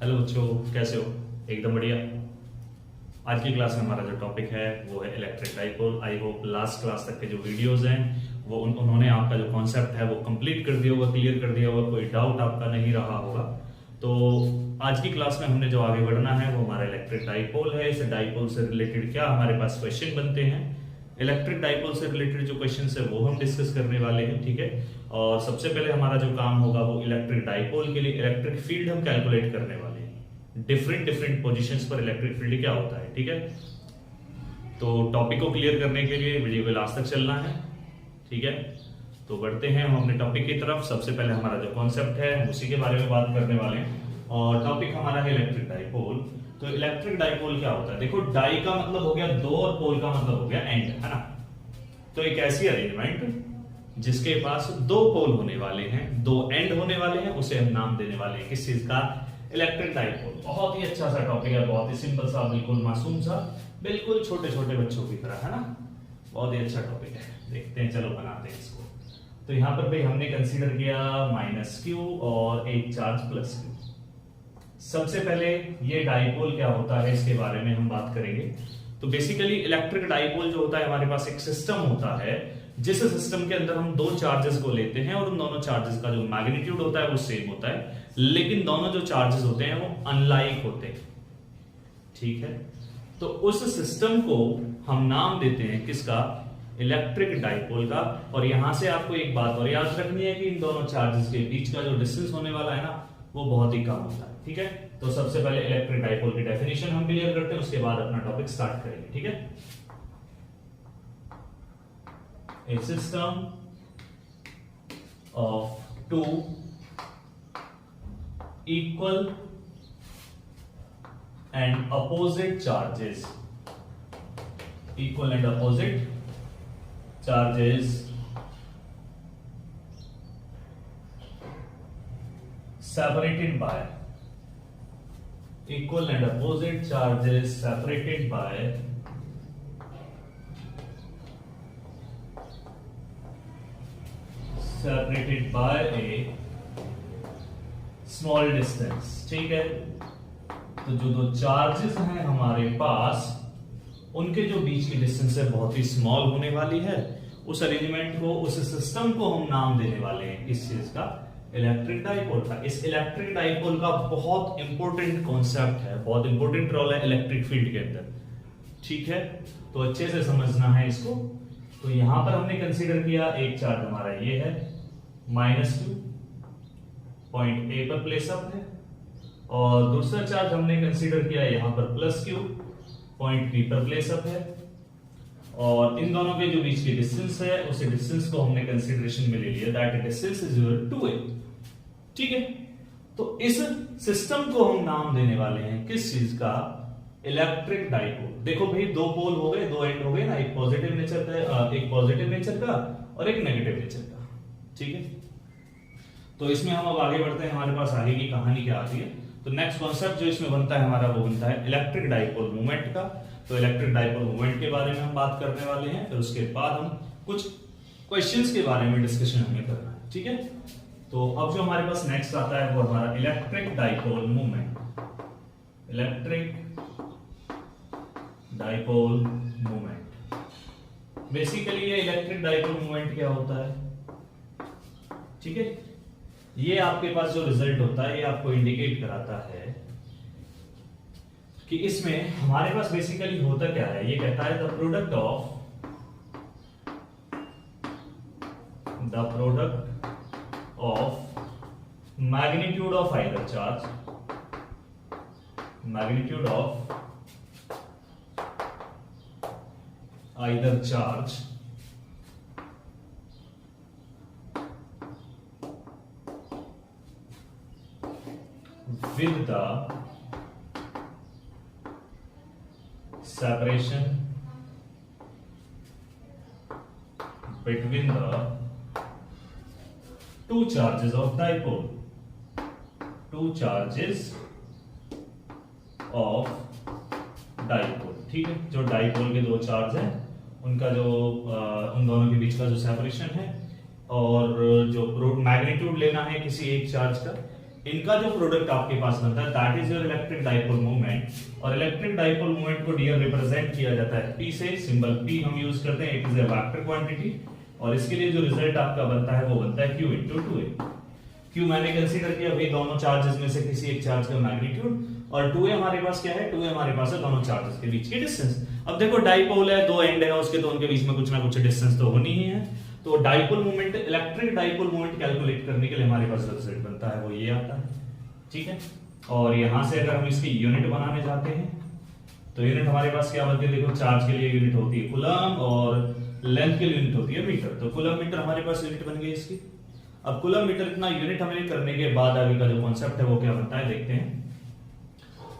Hello बच्चों, कैसे हो? एकदम बढ़िया। आज की क्लास में हमारा जो टॉपिक है वो है electric dipole. I hope last class तक के जो वीडियोस हैं वो उन्होंने आपका जो कॉन्सेप्ट है वो कंप्लीट कर दिया होगा, क्लियर कर दिया होगा, कोई डाउट आपका नहीं रहा होगा। तो आज की क्लास में हमने जो आगे बढ़ना है वो हमारा इलेक्ट्रिक डाइपोल है। इस डाइपोल से रिलेटेड क्या हमारे पास क्वेश्चन बनते हैं, इलेक्ट्रिक डाइपोल से रिलेटेड जो क्वेश्चन है वो हम डिस्कस करने वाले हैं। ठीक है, और सबसे पहले हमारा जो काम होगा वो इलेक्ट्रिक डाइपोल के लिए इलेक्ट्रिक फील्ड हम कैलकुलेट करने वाले हैं। डिफरेंट डिफरेंट पोजीशंस पर इलेक्ट्रिक फील्ड क्या होता है। ठीक है, तो टॉपिक को क्लियर करने के लिए वीडियो को लास्ट तक चलना है। ठीक है, तो बढ़ते हैं हम अपने टॉपिक की तरफ। सबसे पहले हमारा जो कॉन्सेप्ट है उसी के बारे में बात करने वाले हैं और टॉपिक हमारा है इलेक्ट्रिक डाइपोल। तो इलेक्ट्रिक डाइपोल क्या होता है? देखो, डाई का मतलब हो गया दो और पोल का मतलब हो गया एंड, है ना। तो एक ऐसी अरेंजमेंट जिसके पास दो पोल होने वाले हैं, दो एंड होने वाले हैं, उसे हम नाम देने वाले हैं किस चीज का? Electric dipole. बहुत ही अच्छा सा टॉपिक है, बहुत ही सिंपल सा, बिल्कुल मासूम सा, बिल्कुल छोटे छोटे बच्चों की तरह, है ना। बहुत ही अच्छा टॉपिक है, देखते हैं, चलो बनाते हैं इसको। तो यहां पर भाई हमने कंसीडर किया -q और एक चार्ज +q। सबसे पहले ये डाइपोल क्या होता है इसके बारे में हम बात करेंगे। तो बेसिकली इलेक्ट्रिक डाइपोल जो होता है, हमारे पास एक सिस्टम होता है जिस सिस्टम के अंदर हम दो चार्जेस को लेते हैं और उन दोनों चार्जेस का जो मैग्नीट्यूड होता है वो सेम होता है, लेकिन दोनों जो चार्जेस होते हैं वो अनलाइक होते हैं। ठीक है, तो उस सिस्टम को हम नाम देते हैं किसका? इलेक्ट्रिक डाइपोल का। और यहां से आपको एक बात और याद रखनी है कि इन दोनों चार्जेस के बीच का जो डिस्टेंस होने वाला है ना वो बहुत ही कम होता है। ठीक है, तो सबसे पहले इलेक्ट्रिक डाइपोल की डेफिनेशन हम क्लियर करते हैं, उसके बाद अपना टॉपिक स्टार्ट करेंगे। ठीक है, a system of two equal and opposite charges, equal and opposite charges separated by, equal and opposite charges separated by a small distance। ठीक है, तो जो दो चार्जेस हैं हमारे पास उनके जो बीच की डिस्टेंस है बहुत ही स्मॉल होने वाली है। उस अरेंजमेंट को, उस सिस्टम को हम नाम देने वाले हैं इस चीज का? इलेक्ट्रिक डाइपोल का। इस इलेक्ट्रिक डाइपोल का बहुत इंपॉर्टेंट कॉन्सेप्ट है, बहुत इंपॉर्टेंट रोल है इलेक्ट्रिक फील्ड के अंदर। ठीक है, तो अच्छे से समझना है इसको। तो यहां पर हमने कंसीडर किया एक चार्ज हमारा ये है -q, पॉइंट ए पर प्लेस अप है, और दूसरा चार्ज हमने कंसीडर किया यहां पर +q, पॉइंट बी पर प्लेस अप है। और इन दोनों के जो बीच की डिस्टेंस है उस डिस्टेंस को हमने कंसीडरेशन में ले लिया, that distance is your 2a। ठीक है, तो इस सिस्टम को हम नाम देने वाले हैं किस चीज का? Electric dipole. देखो भाई, दो पोल हो गए, दो एंड हो गए ना, एक पॉजिटिव नेचर का, एक पॉजिटिव नेचर का और एक नेगेटिव नेचर का। ठीक है, तो इसमें हम अब आगे बढ़ते हैं, हमारे पास आगे की कहानी क्या आती है। तो नेक्स्ट कॉन्सेप्ट जो इसमें बनता है हमारा वो बनता है इलेक्ट्रिक डाइपोल मोमेंट का। तो इलेक्ट्रिक डाइपोल मोमेंट के बारे में हम बात करने वाले हैं, फिर उसके बाद हम कुछ क्वेश्चंस के बारे में डिस्कशन हमें करना है। ठीक है, तो अब जो हमारे पास नेक्स्ट आता है वो हमारा electric dipole moment. Electric dipole moment, basically ये इलेक्ट्रिक डाइपोल मोमेंट क्या होता है? ठीक है, ये आपके पास जो रिजल्ट होता है ये आपको इंडिकेट कराता है कि इसमें हमारे पास बेसिकली होता क्या है। ये कहता है the product of magnitude of either charge, magnitude of either charge with the separation between the two charges of dipole, two charges of dipole। ठीक है, जो डाइपोल के दो चार्ज हैं उनका जो उन दोनों के बीच का जो सेपरेशन है और जो मैग्नीट्यूड लेना है किसी एक चार्ज का, इनका जो प्रोडक्ट आपके पास बनता है that is your electric dipole moment. और इलेक्ट्रिक डाइपोल मोमेंट को डियर रिप्रेजेंट किया जाता है P से, सिंबल P हम यूज करते हैं, it is a vector quantity. और इसके लिए जो रिजल्ट आपका बनता है वो बनता है Q × 2a। Q मैंने कंसीडर किया भाई दोनों चार्जेस में से किसी एक चार्ज का मैग्नीट्यूड, और 2a हमारे पास क्या है, 2a हमारे पास है दोनों चार्जेस के बीच की डिस्टेंस। अब देखो डाइपोल है, दो एंड है उसके, तो उनके बीच में कुछ ना कुछ डिस्टेंस तो होनी ही है। तो dipole moment, electric dipole moment calculate करने के लिए हमारे पास रिजल्ट बनता है वो ये आता है, ठीक है। और यहां से अगर हम इसकी यूनिट बनाने जाते हैं तो यूनिट हमारे पास क्या बनती है, देखो चार्ज के लिए यूनिट होती है कूलम और लेंथ के लिए यूनिट होती है मीटर। तो कूलम मीटर हमारे पास यूनिट बन गई इसकी। अब कूलम मीटर इतना यूनिट हमें करने के बाद आगे का जो कॉन्सेप्ट है वो क्या बनता है देखते हैं।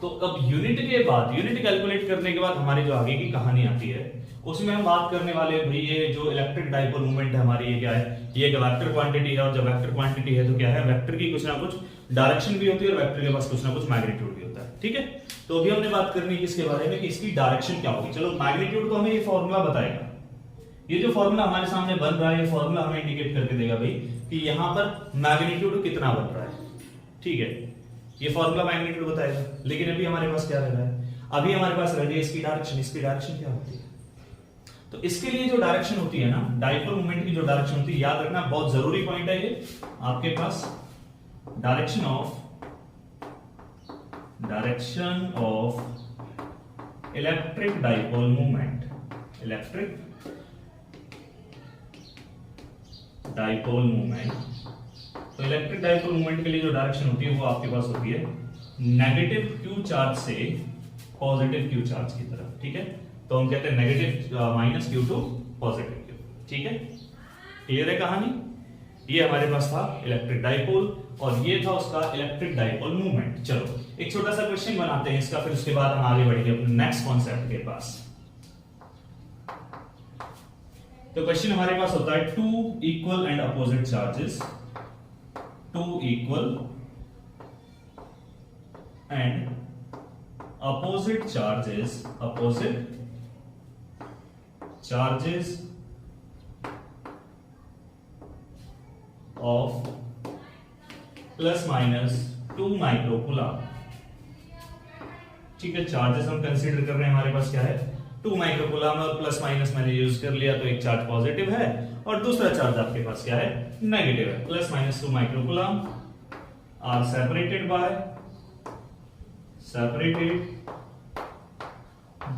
तो अब यूनिट के बाद, यूनिट कैलकुलेट करने के बाद हमारी जो आगे की कहानी आती है उसमें हम बात करने वाले भाई ये जो इलेक्ट्रिक डाइपोल मोमेंट है हमारी, ये क्या है, ये एक वेक्टर क्वांटिटी है। और जब वेक्टर क्वांटिटी है तो क्या है, वेक्टर की कुछ ना कुछ डायरेक्शन भी होती है और वेक्टर के पास कुछ ना कुछ मैग्नीट्यूड भी होता है, ठीक है। तो अभी हमने बात करनी है किसके बारे में कि इसकी डायरेक्शन क्या होगी। चलो मैग्नीट्यूड को हमें ये फॉर्मूला बताएगा, ये जो फॉर्मूला हमारे सामने बन रहा है ये फॉर्मूला हमें इंडिकेट करके देगा भाई कि यहां पर मैग्नीट्यूड कितना बन रहा है, ठीक है। ये फॉर्मूला मैग्नीट्यूड बताएगा, लेकिन अभी हमारे पास क्या रह रहा है, अभी हमारे पास रेडियस की डायरेक्शन, इसकी डायरेक्शन क्या होती है। तो इसके लिए जो डायरेक्शन होती है ना, डाइपोल मोमेंट की जो डायरेक्शन होती है, याद रखना बहुत जरूरी पॉइंट है ये आपके पास, direction of electric dipole moment, electric dipole moment. तो इलेक्ट्रिक डाइपोल मोमेंट के लिए जो डायरेक्शन होती है वो आपके पास होती है नेगेटिव क्यू चार्ज से पॉजिटिव क्यू चार्ज की तरफ, ठीक है। तो हम कहते हैं negative minus Q to positive Q, ठीक है। क्लियर है कहानी। ये हमारे पास था इलेक्ट्रिक डाइपोल और ये था उसका इलेक्ट्रिक डाइपोल मूवमेंट। चलो एक छोटा सा क्वेश्चन बनाते हैं इसका, फिर उसके बाद हम आगे बढ़ेंगे अपने नेक्स्ट कॉन्सेप्ट के पास। तो क्वेश्चन हमारे पास होता है two equal and opposite charges, two equal and opposite charges of plus minus 2 microcoulomb, ठीक है। चार्जेस हम कंसीडर कर रहे हैं, हमारे पास क्या है 2 माइक्रोकूलम और प्लस माइनस मैंने यूज कर लिया, तो एक चार्ज पॉजिटिव है और दूसरा चार्ज आपके पास क्या है, नेगेटिव है। Plus minus 2 microcoulomb are separated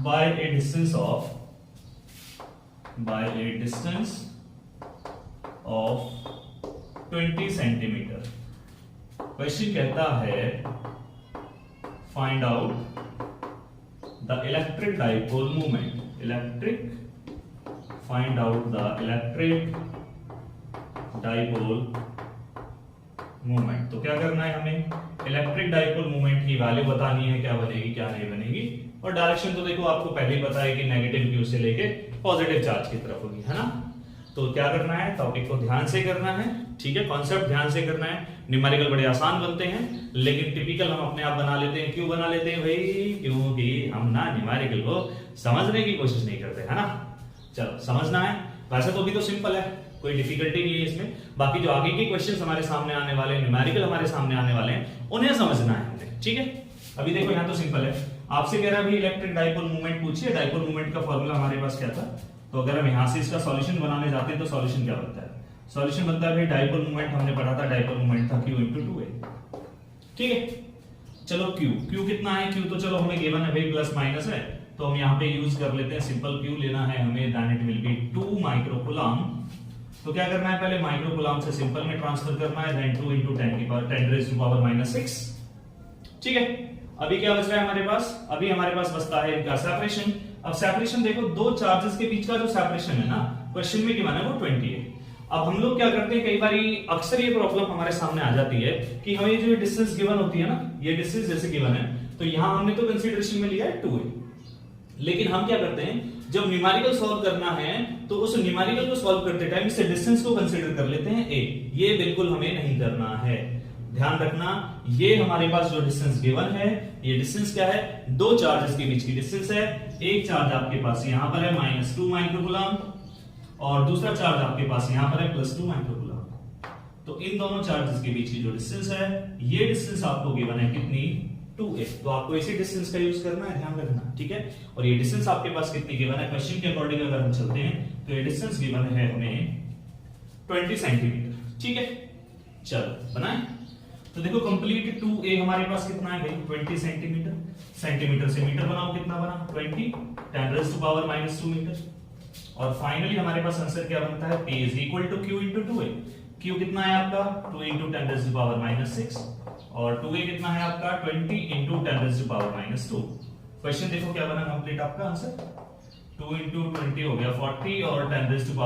by a distance of 20 centimetre. Question कहता है find out the electric dipole moment, find out the electric dipole moment. तो क्या करना है हमें, इलेक्ट्रिक डाइपोल मोमेंट की वैल्यू बतानी है, क्या बनेगी क्या नहीं बनेगी। और डायरेक्शन तो देखो आपको पहले ही पता है कि नेगेटिव क्यू से लेके पॉजिटिव चार्ज की तरफ होगी, है ना। तो क्या करना है, टॉपिक को ध्यान से करना है, ठीक है, कॉन्सेप्ट ध्यान से करना है। न्यूमेरिकल बड़े आसान बनते हैं लेकिन टिपिकल हम अपने आप बना लेते हैं। क्यों बना लेते हैं भाई, क्योंकि हम ना न्यूमेरिकल को समझने की कोशिश नहीं करते, है ना। चलो समझना है, वैसे तो अभी तो सिंपल है, कोई डिफिकल्टी नहीं है इसमें। बाकी जो आगे के क्वेश्चंस हमारे सामने आने वाले हैं, न्यूमेरिकल हमारे सामने आने वाले हैं, उन्हें समझना है हमें, ठीक है। अभी देखो यहाँ तो सिंपल है, आपसे कह रहा है भाई इलेक्ट्रिक डाइपोल मोमेंट पूछिए। डाइपोल मोमेंट का फॉर्मूला हमारे पास क्या था, तो अगर हम यहाँ से इसका सॉल्यूशन बनाने जाते हैं तो सॉल्यूशन क्या बनता है, सॉल्यूशन बनता है भाई डाइपोल मोमेंट, हमने पढ़ा था डाइपोल मोमेंट था Q × 2a, ठीक है। चलो Q कितना है, Q तो चलो हमें गिवन है भाई प्लस माइनस है, तो हम यहाँ पे यूज कर लेते हैं सिंपल Q लेना है हमें, then it will be 2 microcoulomb. तो क्या करना है, पहले माइक्रोकूलम से सिंपल में ट्रांसफर करना है, देन 2 × 10⁻⁻⁶, ठीक है। अभी क्या बच रहा है हमारे पास, अभी हमारे पास बचता है इनका सेपरेशन। अब सेपरेशन देखो, दो चार्जेस के बीच का जो सेपरेशन है ना, क्वेश्चन में गिवन है वो 20 है। अब हम लोग क्या करते हैं, कई बार अक्सर ये प्रॉब्लम हमारे सामने आ जाती है कि हमें जो डिस्टेंस गिवन होती है ना, ये डिस्टेंस जैसे गिवन है, तो यहां हमने तो कंसीडरेशन में लिया है 2 है, लेकिन हम क्या करते हैं जब न्यूमेरिकल सॉल्व करना है तो उस न्यूमेरिकल को सॉल्व करते टाइम इससे डिस्टेंस को कंसीडर कर लेते हैं a। ये बिल्कुल हमें नहीं करना है, ध्यान रखना। ये हमारे पास जो डिस्टेंस गिवन है, ये डिस्टेंस क्या है, दो चार्जेस के बीच की डिस्टेंस है। एक चार्ज आपके पास यहां पर है -2 माइक्रोकूलम और दूसरा चार्ज आपके पास यहां पर है +2 माइक्रोकूलम। तो इन दोनों चार्जेस के बीच की जो डिस्टेंस है, ये डिस्टेंस आपको गिवन है कितनी, 2a। तो आपको इसी डिस्टेंस का यूज करना है, ध्यान रखना, ठीक है। और ये डिस्टेंस आपके पास कितनी गिवन है, क्वेश्चन के अकॉर्डिंग अगर हम चलते हैं तो ये डिस्टेंस गिवन है हमें 20 सेंटीमीटर, ठीक है। चलो बनाएं। तो देखो कंप्लीट 2a हमारे पास कितना है भाई, 20 सेंटीमीटर। सेंटीमीटर से मीटर बनाओ, कितना बना 20 10⁻⁻² मीटर। और फाइनली हमारे पास आंसर क्या बनता है, P is equal to Q into 2a। Q कितना है आपका 2 इंटू 10⁻⁻6 और 2a कितना है आपका 20 इंटू 10⁻⁻2। क्वेश्चन देखो क्या बना कंप्लीट आपका आंसर, 2 इंटू 20 हो गया 40 और 10⁻⁸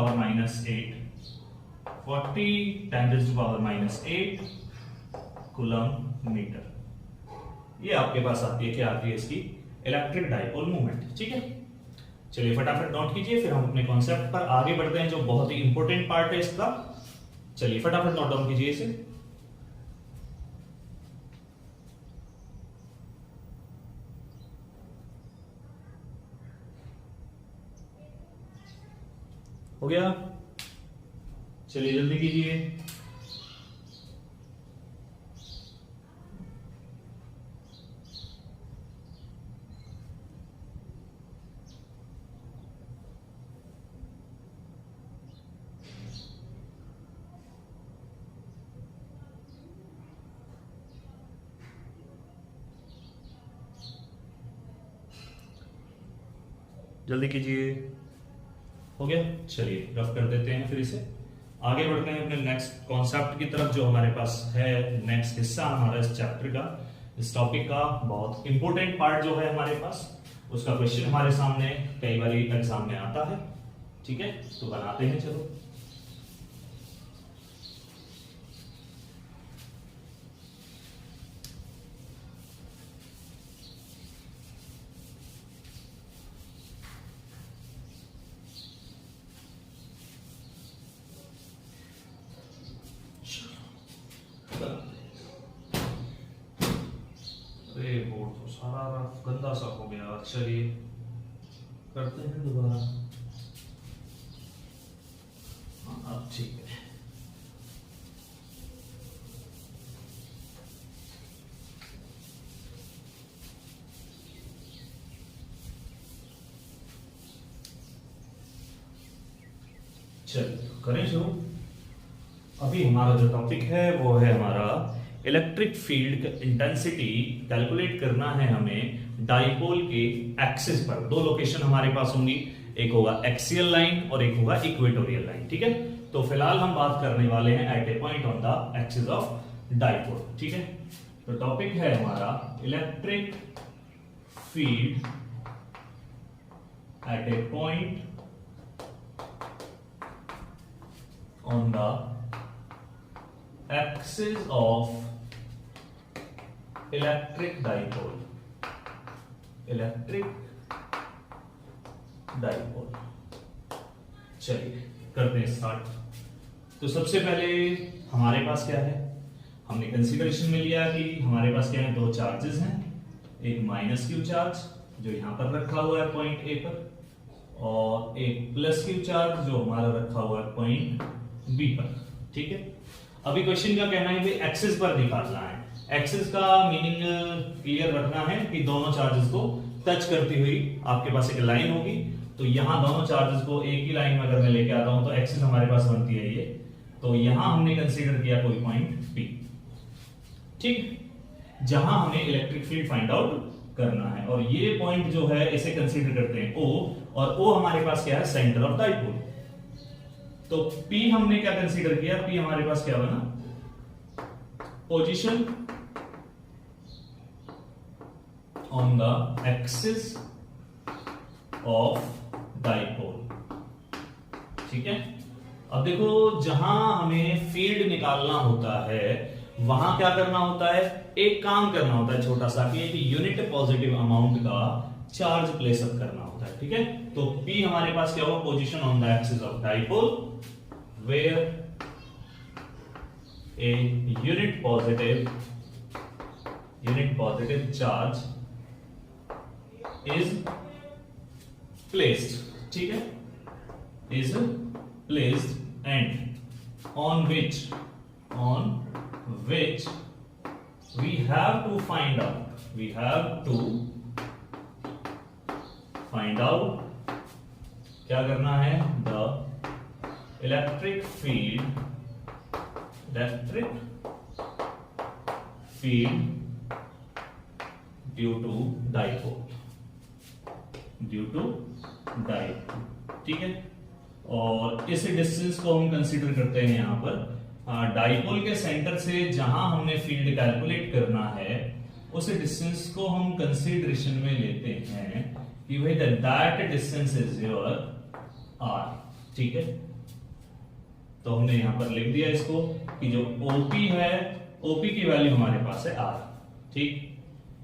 40 10⁻⁸ कूलम मीटर। ये आपके पास आती है, क्या आती है इसकी, इलेक्ट्रिक डाइपोल मूवमेंट, ठीक है। चलिए फटाफट नोट कीजिए, फिर हम अपने कॉन्सेप्ट पर आगे बढ़ते हैं, जो बहुत ही इंपॉर्टेंट पार्ट है इसका। चलिए फटाफट नोट डाउन कीजिए इसे। हो गया, चलिए जल्दी कीजिए। जल्दी कीजिए। हो गया, चलिए रफ कर देते हैं, फिर इसे आगे बढ़ते हैं अपने नेक्स्ट कॉन्सेप्ट की तरफ, जो हमारे पास है नेक्स्ट हिस्सा हमारा इस चैप्टर का, इस टॉपिक का बहुत इंपॉर्टेंट पार्ट जो है हमारे पास, उसका क्वेश्चन हमारे सामने कई बार एग्जाम में आता है, ठीक है। तो बनाते हैं, चलो। अरे बोर्ड तो सारा गंदा सा हो गया, चलिए करते हैं दोबारा। अब ठीक है। चलिए करें शुरू। अभी हमारा जो टॉपिक है वो है हमारा इलेक्ट्रिक फील्ड इंटेंसिटी कैलकुलेट करना है हमें डाइपोल के एक्सिस पर। दो लोकेशन हमारे पास होंगी, एक होगा एक्सियल लाइन और एक होगा इक्वेटोरियल लाइन, ठीक है। तो फिलहाल हम बात करने वाले हैं at a point on the axis of dipole, ठीक है। तो टॉपिक है हमारा electric field at a point on the axis of electric dipole, चलिए करते हैं स्टार्ट। तो सबसे पहले हमारे पास क्या है, हमने कंसीडरेशन में लिया कि हमारे पास क्या है, दो चार्जेस हैं, एक माइनस क्यू चार्ज जो यहां पर रखा हुआ है पॉइंट ए पर, और एक प्लस क्यू चार्ज जो हमारा रखा हुआ है पॉइंट बी पर, ठीक है। अभी क्वेश्चन का कहना है कि एक्सिस पर निकालना है। एक्सिस का मीनिंग क्लियर रखना है कि दोनों चार्जेस को टच करती हुई आपके पास एक लाइन होगी। तो यहां दोनों चार्जेस को एक ही लाइन में अगर मैं लेके आता हूं तो एक्सिस हमारे पास बनती है ये। तो यहां हमने कंसीडर किया कोई पॉइंट पी, ठीक, जहां हमें इलेक्ट्रिक फील्ड फाइंड आउट करना है। और ये पॉइंट जो है इसे कंसीडर करते हैं ओ, और ओ हमारे पास क्या है, सेंटर ऑफ डाइपोल। तो P हमने क्या कंसीडर किया, P हमारे पास क्या बना, position on the axis of dipole, ठीक है। अब देखो जहां हमें फील्ड निकालना होता है वहां क्या करना होता है, एक काम करना होता है छोटा सा, कि एक यूनिट पॉजिटिव अमाउंट का चार्ज प्लेस अप करना होता है, ठीक है। तो P हमारे पास क्या होगा, position on the axis of dipole where a unit positive charge is placed, ठीक है, is placed and on which on which we have to find out क्या करना है, the electric field due to dipole, ठीक है। और इस distance को हम कंसीडर करते हैं यहां पर डाइपोल के सेंटर से जहां हमने फील्ड कैलकुलेट करना है उस डिस्टेंस को हम कंसीडरेशन में लेते हैं कि भाई that distance is your r, ठीक है। तो हमने यहां पर लिख दिया इसको कि जो OP है, OP की वैल्यू हमारे पास है r, ठीक,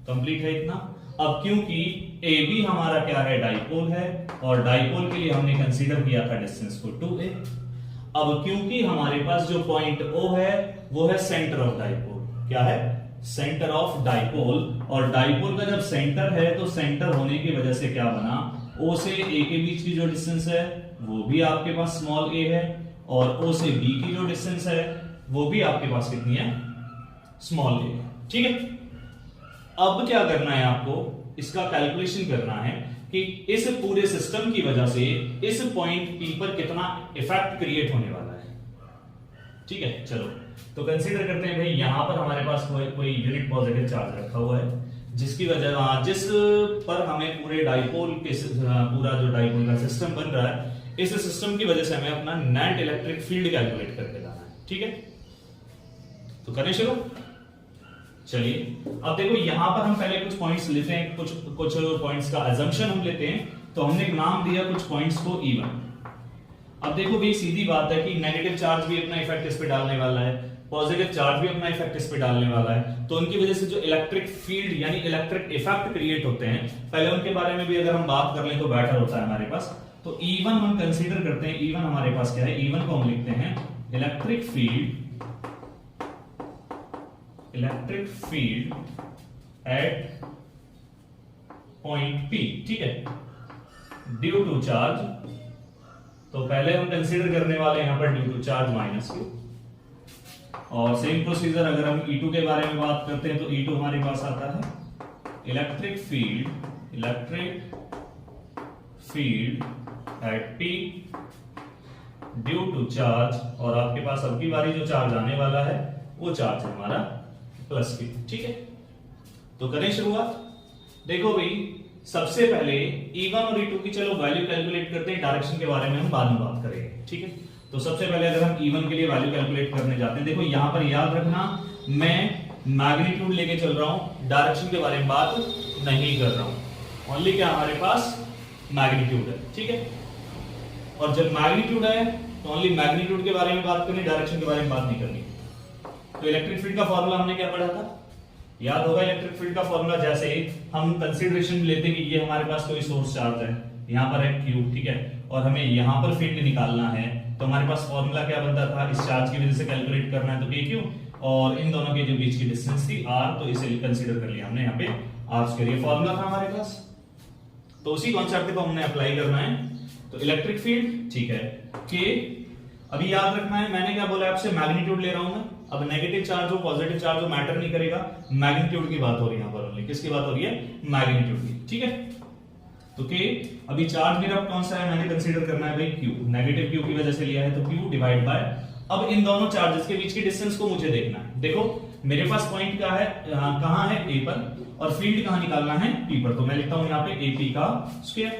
कंप्लीट है इतना। अब क्योंकि AB हमारा क्या है, डाइपोल है, और डाइपोल के लिए हमने कंसीडर किया था डिस्टेंस को 2a। अब क्योंकि हमारे पास जो पॉइंट O है वो है सेंटर ऑफ डाइपोल, क्या है, सेंटर ऑफ डाइपोल, और डाइपोल का जब सेंटर है तो सेंटर होने की वजह से क्या बना, O से A के बीच की जो डिस्टेंस है वो भी आपके पास स्मॉल a है, और O से B की जो डिस्टेंस है वो भी आपके पास कितनी है, स्मॉल a है, ठीक है। अब क्या करना है आपको, इसका कैलकुलेशन करना है कि इस पूरे सिस्टम की वजह से इस पॉइंट P पर कितना इफेक्ट क्रिएट होने वाला है, ठीक है। चलो तो कंसीडर करते हैं भाई, यहां पर हमारे पास कोई यूनिट पॉजिटिव चार्ज रखा हुआ है जिसकी वजह जिस पर हमें पूरे डाइपोल के पूरा जो डाइपोल का सिस्टम बन रहा है, इस सिस्टम की वजह से हमें अपना नेट इलेक्ट्रिक फील्ड कैलकुलेट करके जाना है, ठीक है। तो करें शुरू, चलिए। अब देखो यहां पर हम पहले कुछ पॉइंट्स लेते हैं, कुछ पॉइंट्स का अजम्पशन हम लेते हैं। तो हमने एक नाम दिया कुछ पॉइंट्स को E1। अब देखो भाई सीधी बात है कि नेगेटिव चार्ज भी अपना इफेक्ट इस पे डालने वाला है, पॉजिटिव चार्ज भी अपना इफेक्ट इस पे डालने वाला है, तो उनकी वजह से जो इलेक्ट्रिक फील्ड यानी इलेक्ट्रिक इफेक्ट क्रिएट होते हैं, पहले उनके बारे में भी अगर हम बात कर लें तो बेटर होता है हमारे पास। तो E1 हम कंसीडर करते हैं, E1 हमारे पास क्या है, E1 को हम लिखते हैं electric field eight point P, ठीक है, ड्यू टू चार्ज। तो पहले हम कंसीडर करने वाले यहां पर ड्यू टू चार्ज -Q, और सेम प्रोसीजर अगर हम E2 के बारे में बात करते हैं तो E2 हमारे पास आता है electric field at P due to charge, और आपके पास अब की बारी जो चार्ज आने वाला है वो चार्ज है हमारा +Q, ठीक है। तो करें शुरुआत। देखो भाई सबसे पहले E1 और E2 की चलो वैल्यू कैलकुलेट करते हैं, डायरेक्शन के बारे में हम बाद में बात करेंगे, ठीक है। तो सबसे पहले अगर हम E1 के लिए वैल्यू कैलकुलेट करने जाते हैं, देखो यहां पर याद रखना मैं मैग्नीट्यूड लेके चल रहा हूं, डायरेक्शन के बारे में बात नहीं कर रहा हूं, ओनली क्या हमारे पास मैग्नीट्यूड है, ठीक है। और जब मैग्नीट्यूड है तो ओनली मैग्नीट्यूड के बारे में बात करनी, डायरेक्शन के बारे में बात नहीं करनी। तो इलेक्ट्रिक फील्ड का फॉर्मूला हमने क्या पढ़ा था, याद होगा इलेक्ट्रिक फील्ड का फॉर्मूला, जैसे हम कंसीडरेशन लेते हैं कि ये हमारे पास कोई सोर्स चार्ज है, यहां पर है Q, ठीक है, और हमें यहां पर फील्ड निकालना है, तो हमारे पास फॉर्मूला क्या बनता था, इस चार्ज की वजह से कैलकुलेट करना है तो KQ, और इन दोनों के जो बीच की डिस्टेंस थी R, तो इसे कंसीडर कर लिया हमने यहाँ पे R², ये फॉर्मूला था हमारे पास। तो उसी कॉन्सेप्ट को हमने अप्लाई करना है। तो इलेक्ट्रिक फील्ड, ठीक है, K, अभी याद रखना है मैंने क्या बोला आपसे, मैग्नीट्यूड ले रहा हूं मैं। अब नेगेटिव चार्ज हो पॉजिटिव चार्ज हो मैटर नहीं करेगा, मैग्नीट्यूड की बात हो रही है यहां पर ओनली, किसकी बात हो रही है, मैग्नीट्यूड की, ठीक है। तो K, अभी चार्ज मेरा कौन सा है, मैंने कंसीडर करना है भाई Q, नेगेटिव Q की वजह से लिया है तो Q डिवाइड बाय, अब इन दोनों चार्जेस के बीच की डिस्टेंस को मुझे देखना है। देखो मेरे पास पॉइंट क्या है, कहां है, A पर, और फील्ड कहां निकालना है, P पर, तो मैं लिखता हूं यहां पे AP का स्क्वायर।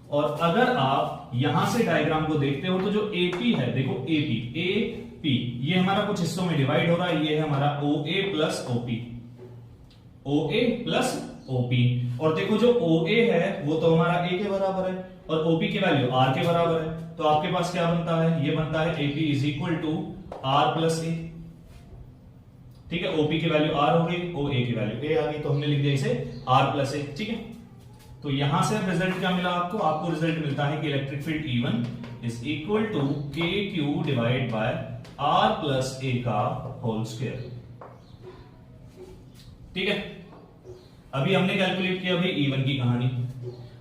और अगर आप यहां से डायग्राम को देखते हो तो जो AP है, देखो AP ये हमारा कुछ हिस्सों में डिवाइड हो रहा है, ये है हमारा OA प्लस OP, और देखो जो OA है वो तो हमारा A के बराबर है, और OP की वैल्यू R के बराबर है, तो आपके पास क्या बनता है, ये बनता है AP is equal to R plus A, ठीक है। OP की वैल्यू R हो गई, OA की वैल्यू A आ गई, तो हमने लिख दिया इसे R प्लस A, ठीक है। तो यहां से रिजल्ट क्या मिला आपको रिजल्ट मिलता है कि electric field E1 is equal to KQ divide by R plus A का होल स्क्वायर, ठीक है। अभी हमने कैलकुलेट किया भाई E1 की कहानी।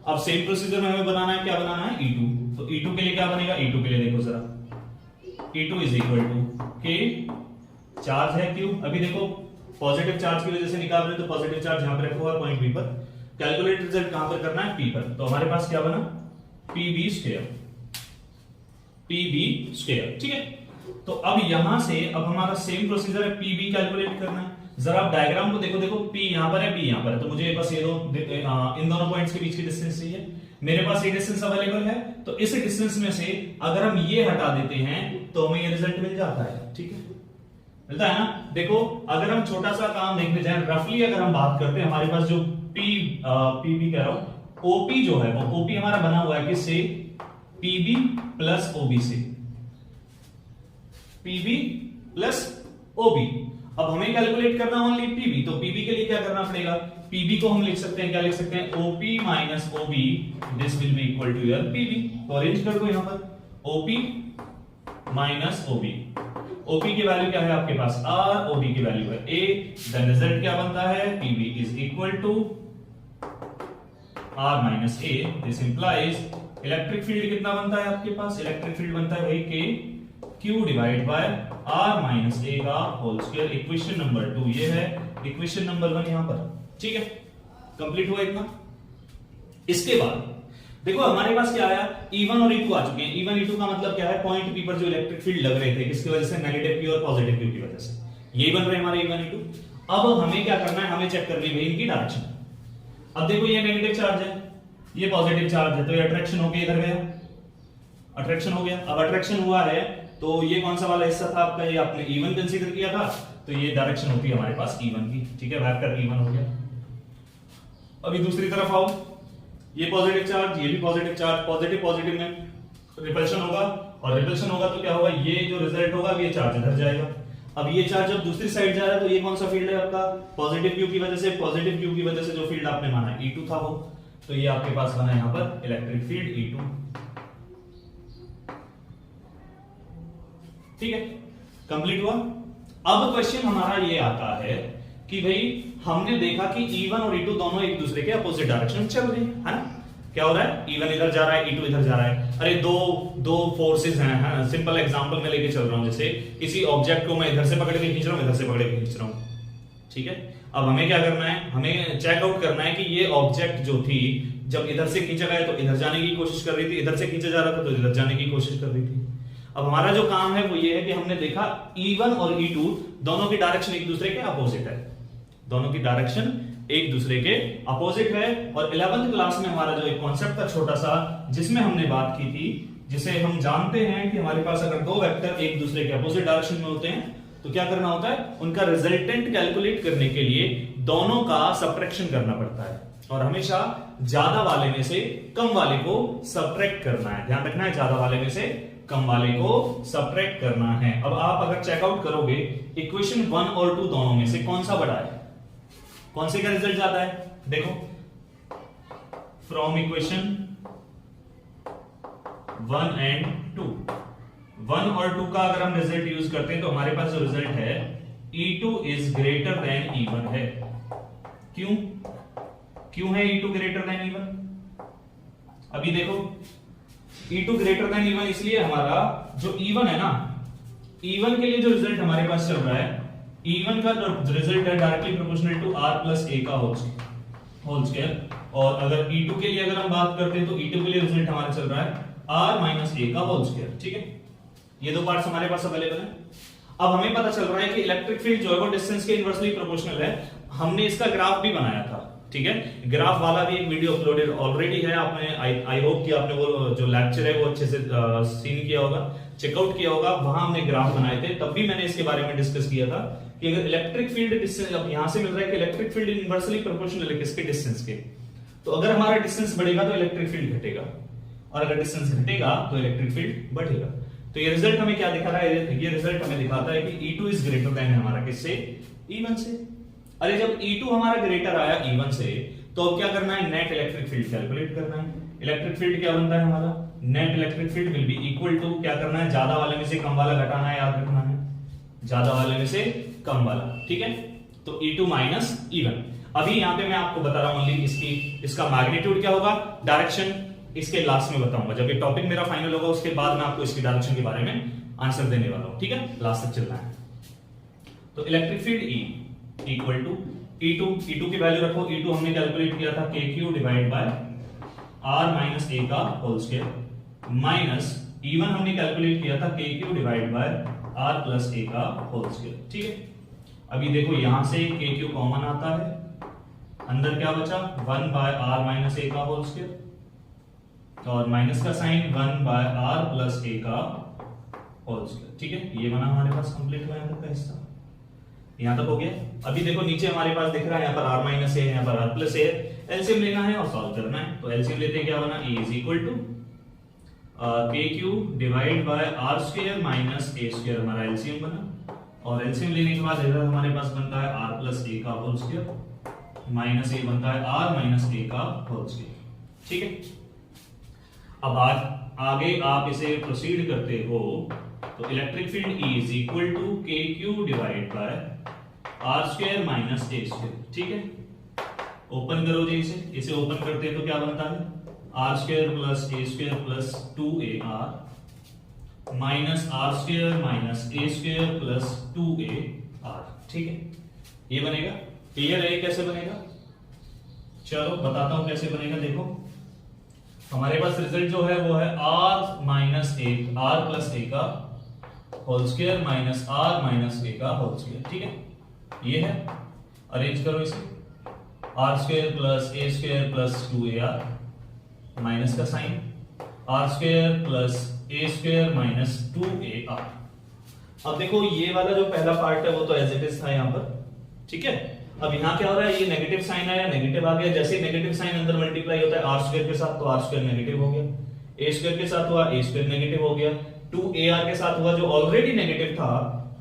अब सेम प्रोसीजर में हमें बनाना है, क्या बनाना है, E2। तो E2 के लिए क्या बनेगा, E2 के लिए देखो जरा, E2 इज इक्वल टू के, चार्ज है Q। अभी देखो पॉजिटिव चार्ज की वजह से निकाल रहे हैं, तो पॉजिटिव चार्ज यहां पर रखा हुआ है पॉइंट बी पर। कैलकुलेट रिजल्ट कहां पर करना है, P पर। तो हमारे पास क्या बना, PB स्क्वायर, PB स्क्वायर, ठीक है। तो अब यहां से अब हमारा सेम प्रोसीजर है, PB कैलकुलेट करना है। जरा आप डायग्राम को देखो, देखो P यहां पर है, B यहां पर है, तो मुझे बस ये इन दोनों पॉइंट्स के बीच की डिस्टेंस चाहिए। मेरे पास ये डिस्टेंस अवेलेबल है, तो इस डिस्टेंस में से अगर हम ये हटा देते हैं तो हमें ये रिजल्ट मिल जाता है, ठीक है, मिलता है ना। देखो अगर हम छोटा सा काम देखने जाए, रफली अगर हम बात करते हैं, हमारे पास जो PB कह रहा हूं, OP जो है वो OP हमारा बना हुआ है किससे, PB प्लस OB से, PB प्लस OB। अब हमें कैलकुलेट करना ओनली PB, तो PB के लिए क्या करना पड़ेगा, PB को हम लिख सकते हैं, क्या लिख सकते हैं, OP minus OB, this will be equal to your PB। तो अरेंज कर दो यहां पर, OP माइनस OB, OP की वैल्यू क्या है आपके पास, R, OB की वैल्यू है A, देन रिजल्ट क्या बनता है, PB is equal to R minus A। This implies electric field कितना बनता है आपके पास, इलेक्ट्रिक फील्ड बनता है वही K Q divide by R minus A का होल स्क्वायर। इक्वेशन नंबर 2 ये है, इक्वेशन नंबर 1 यहां पर, ठीक है, कंप्लीट हुआ इतना। इसके बाद देखो हमारे पास क्या आया, E1 और E2 आ चुके हैं। E1 E2 का मतलब क्या है, पॉइंट P पर जो इलेक्ट्रिक फील्ड लग रहे थे, किसकी वजह से, नेगेटिव Q और पॉजिटिव Q की वजह से, यही बन रहे हैं हमारे E1 E2। अब हमें क्या करना है, हमें चेक करनी है इनकी डायरेक्शन। अब देखो ये नेगेटिव चार्ज है, ये पॉजिटिव चार्ज है, तो ये अट्रैक्शन होकर इधर गया, अट्रैक्शन हो गया। अब अट्रैक्शन हुआ है तो ये कौन सा वाला हिस्सा था आपका, ये आपने E1 कंसीडर किया था, तो ये डायरेक्शन होती है हमारे पास E1 की, ठीक है, वेक्टर E1 हो गया। अभी दूसरी तरफ आओ, ये पॉजिटिव चार्ज, ये भी पॉजिटिव चार्ज, पॉजिटिव पॉजिटिव में रिपल्शन होगा, और रिपल्शन होगा तो क्या होगा, ये जो रिजल्ट होगा ये चार्ज इधर जाएगा। अब ये चार्ज जब दूसरी साइड जा रहा है तो ये कौन सा फील्ड है आपका, पॉजिटिव Q की वजह से, पॉजिटिव Q की वजह से जो फील्ड आपने माना E2 था वो, तो ये आपके पास बना यहां पर इलेक्ट्रिक फील्ड E2, ठीक है, कंप्लीट हुआ। अब क्वेश्चन हमारा ये आता है कि भाई हमने देखा कि E1 और E2 दोनों एक दूसरे के अपोजिट डायरेक्शन चल रहे हैं, है ना, क्या हो रहा है, E1 इधर जा रहा है, E2 इधर जा रहा है। अरे दो फोर्सेस हैं, सिंपल एग्जांपल में लेके चल रहा हूं, जैसे किसी ऑब्जेक्ट को मैं इधर से पकड़ के खींच रहा हूं, इधर से पकड़ के खींच रहा हूं, ठीक है। अब हमें क्या करना है, हमें चेक आउट करना है कि ये ऑब्जेक्ट जो थी, जब इधर से खींचा गया तो इधर जाने की कोशिश कर रही थी, इधर से खींचा जा रहा था तो इधर जाने की कोशिश कर रही थी। अब हमारा जो काम है वो ये है कि हमने देखा E1 और E2 दोनों की डायरेक्शन एक दूसरे के अपोजिट है, दोनों की डायरेक्शन एक दूसरे के अपोजिट है। और 11th क्लास में हमारा जो एक कॉन्सेप्ट था छोटा सा, जिसमें हमने बात की थी, जिसे हम जानते हैं कि हमारे पास अगर दो वेक्टर एक दूसरे के अपोजिट डायरेक्शन में होते हैं तो क्या करना होता है, उनका रिजल्टेंट कैलकुलेट करने के लिए दोनों का सबट्रैक्शन करना पड़ता है, और हमेशा ज्यादा वाले में से कम वाले को सबट्रैक्ट करना है। ध्यान रखना है, ज्यादा वाले में से कम वाले को सबट्रैक्ट करना है। अब आप अगर चेकआउट करोगे इक्वेशन 1 और 2 दोनों में से कौन सा बड़ा है, कौन से का रिजल्ट ज्यादा है, देखो फ्रॉम इक्वेशन 1 एंड 2, 1 और 2 का अगर हम रिजल्ट यूज करते हैं तो हमारे पास जो रिजल्ट है E2 is greater than E1 है। क्यों है E2 ग्रेटर देन E1? अभी देखो E2 ग्रेटर देन E1 इसलिए हमारा जो E1 है ना, E1 के लिए जो रिजल्ट हमारे पास चल रहा है, E1 का जो रिजल्ट है directly proportional to R plus A का होल स्क्वायर। और अगर E2 के लिए अगर हम बात करते हैं तो E2 के लिए रिजल्ट हमारा चल रहा है R माइनस A का होल स्क्वायर, ठीक है। ये दो पार्ट्स हमारे पास अवेलेबल है। अब हमें पता चल रहा है कि इलेक्ट्रिक फील्ड जो है वो डिस्टेंस के इनवर्सली प्रोपोर्शनल है। हमने इसका ग्राफ भी बनाया था, ठीक है, ग्राफ वाला भी एक वीडियो अपलोडेड ऑलरेडी है, आपने आई होप कि आपने वो जो लेक्चर है वो अच्छे से सीन किया होगा, चेकआउट किया होगा, वहां हमने ग्राफ बनाए थे, तब भी मैंने इसके बारे में डिस्कस किया था कि अगर इलेक्ट्रिक फील्ड डिस्टेंस, अब यहां से मिल रहा है कि इलेक्ट्रिक फील्ड इनवर्सली प्रोपोर्शनल है किसके, डिस्टेंस के, तो अगर हमारा डिस्टेंस बढ़ेगा तो इलेक्ट्रिक फील्ड घटेगा, और अगर डिस्टेंस घटेगा तो इलेक्ट्रिक फील्ड बढ़ेगा। तो ये रिजल्ट हमें क्या दिखा रहा है, ये रिजल्ट हमें दिखाता है कि E2 इज ग्रेटर देन हमारा किससे, E1 से। अरे जब E2 हमारा ग्रेटर आया E1 से, तो अब क्या करना है, नेट इलेक्ट्रिक फील्ड कैलकुलेट करना है। इलेक्ट्रिक फील्ड क्या बनता है हमारा, net electric field will be equal to, क्या करना है, ज्यादा वाले में से कम वाला घटाना है, याद रखना है, ज्यादा वाले में से कम वाला, ठीक है। तो E2 माइनस E1। अभी यहां पे मैं आपको बता रहा हूं ओनली इसका मैग्नीट्यूड क्या होगा, डायरेक्शन इसके लास्ट में बताऊंगा, जब ये टॉपिक मेरा फाइनल होगा उसके बाद मैं आपको इसकी डायरेक्शन के बारे में आंसर देने वाला हूं, ठीक है, लास्ट तक चलना है। तो electric field E equal to E2 की वैल्यू रखो। E2 हमने कैलकुलेट किया था KQ divide by R minus A का होल स्क्वायर, माइनस E1 हमने कैलकुलेट किया था KQ divide by R plus A का होल स्क्वायर, ठीक है। अभी देखो यहां से KQ कॉमन आता है, अंदर क्या बचा 1 बाय R माइनस A का होल स्क्वायर और माइनस का sign 1 by R plus A का होल स्क्वायर, ठीक है। ये बना हमारे पास कंप्लीट हुआ है का हिस्सा, यहां तक हो गया। अभी देखो नीचे हमारे पास दिख रहा है यहाँ पर R माइनस A है, यहाँ पर R प्लस A है। एलसीएम लेना है और सॉल्व करना है। तो एलसीएम लेते हैं, क्या बना E is equal to KQ divide by R square minus A square, हमारा एलसीएम बना। और एलसीएम लेने के बाद इधर हमारे पास बनता है R प्लस A का होल स्क्वायर माइनस A बनता है R माइनस A का होल स्क्वायर, ठीक है। अब आगे आप इसे प्रोसीड करते हो तो electric field E is equal to KQ divide by R square minus A square, ठीक है। ओपन करो जी इसे ओपन करते हैं तो क्या बनता है R square plus A square plus 2AR minus R square minus A square plus 2AR, ठीक है। ये बनेगा, क्लियर है कैसे बनेगा? चलो बताता हूं कैसे बनेगा। देखो हमारे पास रिजल्ट जो है वो है R minus A R plus A का whole square minus R minus A का होल स्क्वायर, ठीक है। ये है, अरेंज करो इसे, R square plus A square plus 2AR minus का sign R square plus A square minus 2AR। अब देखो ये वाला जो पहला पार्ट है वो तो एज इट इज था यहाँ पर, ठीक है। अब यहाँ क्या हो रहा है, ये नेगेटिव साइन आया, नेगेटिव आ गया। जैसे नेगेटिव साइन अंदर मल्टीप्लाई होता है R स्क्वायर के साथ तो R स्क्वायर नेगेटिव हो गया, A स्क्वायर के साथ हुआ A स्क्वायर नेगेटिव हो गया, 2AR के साथ हुआ जो ऑलरेडी नेगेटिव था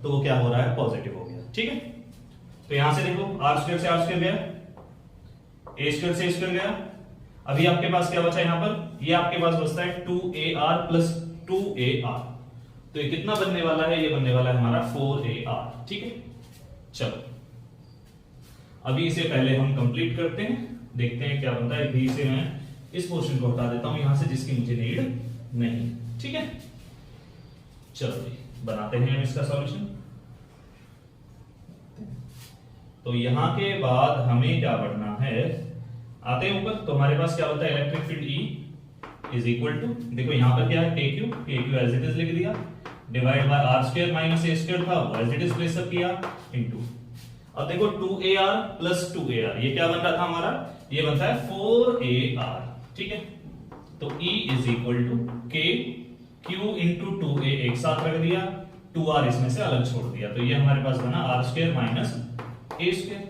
तो वो क्या हो रहा है, पॉजिटिव हो गया, ठीक है। तो यहां से देखो R स्क्वायर से R स्क्वायर गया, A स्क्वायर से A स्क्वायर गया। अभी आपके पास क्या बचा यहाँ पर, ये आपके पास बचता है 2AR प्लस 2AR। तो ये कितना बनने वाला है, ये बनने वाला है हमारा 4AR, ठीक है। चलो अभी इसे पहले हम कंप्लीट करते हैं, देखते हैं क्या बनता है। भी से मैं इस पोर्शन को हटा देता हूं यहां से जिसकी मुझे नीड नहीं, ठीक है। चलो जी बनाते हैं हम इसका सॉल्यूशन। तो यहां के बाद हमें क्या पढ़ना है, आते हैं ऊपर। तो हमारे पास क्या होता है, electric field E is equal to, देखो यहां पर क्या है KQ एज इट इज लिख दिया, divide by R square minus A square था वो as it is place up किया इनटू। अब देखो 2AR प्लस 2AR, ये क्या बन रहा था हमारा, ये बनता है 4AR, ठीक है। तो E is equal to KQ into 2A एक साथ रख दिया, 2R इसमें से अलग छोड़ दिया, तो ये हमारे पास बना R square minus A square,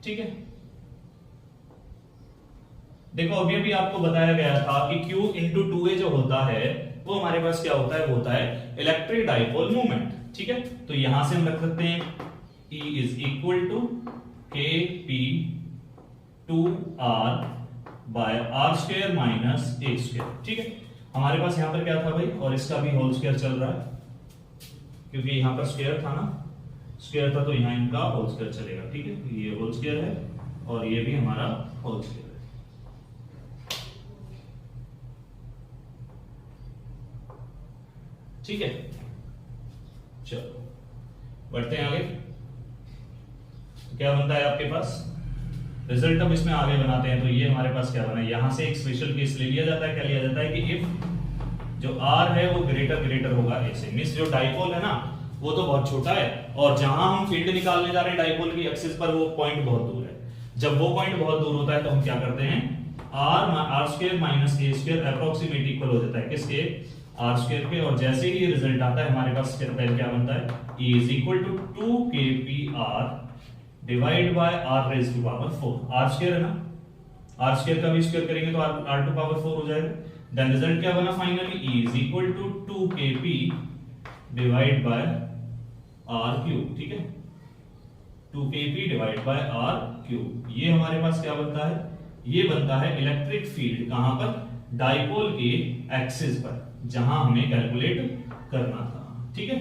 ठीक है। देखो अभी अभी आपको बताया गया था कि Q इंटू 2A जो होता है वो हमारे पास क्या होता है, वो होता है इलेक्ट्रिक डाइपोल मोमेंट, ठीक है। तो यहां से हम रख सकते हैं E is equal to KP 2R by R square minus A square, ठीक है। हमारे पास यहां पर क्या था भाई, और इसका भी होल स्क्वायर चल रहा है क्योंकि यहां पर स्क्वायर था ना, स्क्वायर था तो यहां इनका होल स्क्वायर चलेगा, ठीक है। ये होल स्क्वायर है और ये भी हमारा होल स्क्वायर है, ठीक है। चलो बढ़ते हैं आगे। क्या बनता है आपके पास रिजल्ट, अब इसमें आगे बनाते हैं। तो ये हमारे पास क्या बना है, यहां से एक स्पेशल केस ले लिया जाता है। क्या लिया जाता है कि इफ जो R है वो ग्रेटर होगा A से, मींस जो डाइपोल है ना वो तो बहुत छोटा है और जहां हम फील्ड निकालने जा रहे हैं डाइपोल की एक्सिस पर वो पॉइंट बहुत दूर है। जब वो पॉइंट बहुत दूर होता है तो हम क्या करते हैं, R square minus A square approximate equal हो जाता है किसके, R स्क्वायर के। और जैसे ही ये रिजल्ट आता है हमारे पास क्या बनता है, E is equal to 2KPR divide by R raise to power 4। R square है ना, R स्क्वायर का भी स्क्वायर करेंगे तो R टू पावर 4 हो जाएगा। देन रिजल्ट क्या बना finally, E is equal to 2KP divide by R cube, ठीक है। 2KP divide by R cube, ये हमारे पास क्या बनता है, ये बनता है इलेक्ट्रिक फील्ड कहां पर, डाइपोल के एक्सिस पर जहां हमें कैलकुलेट करना था, ठीक है।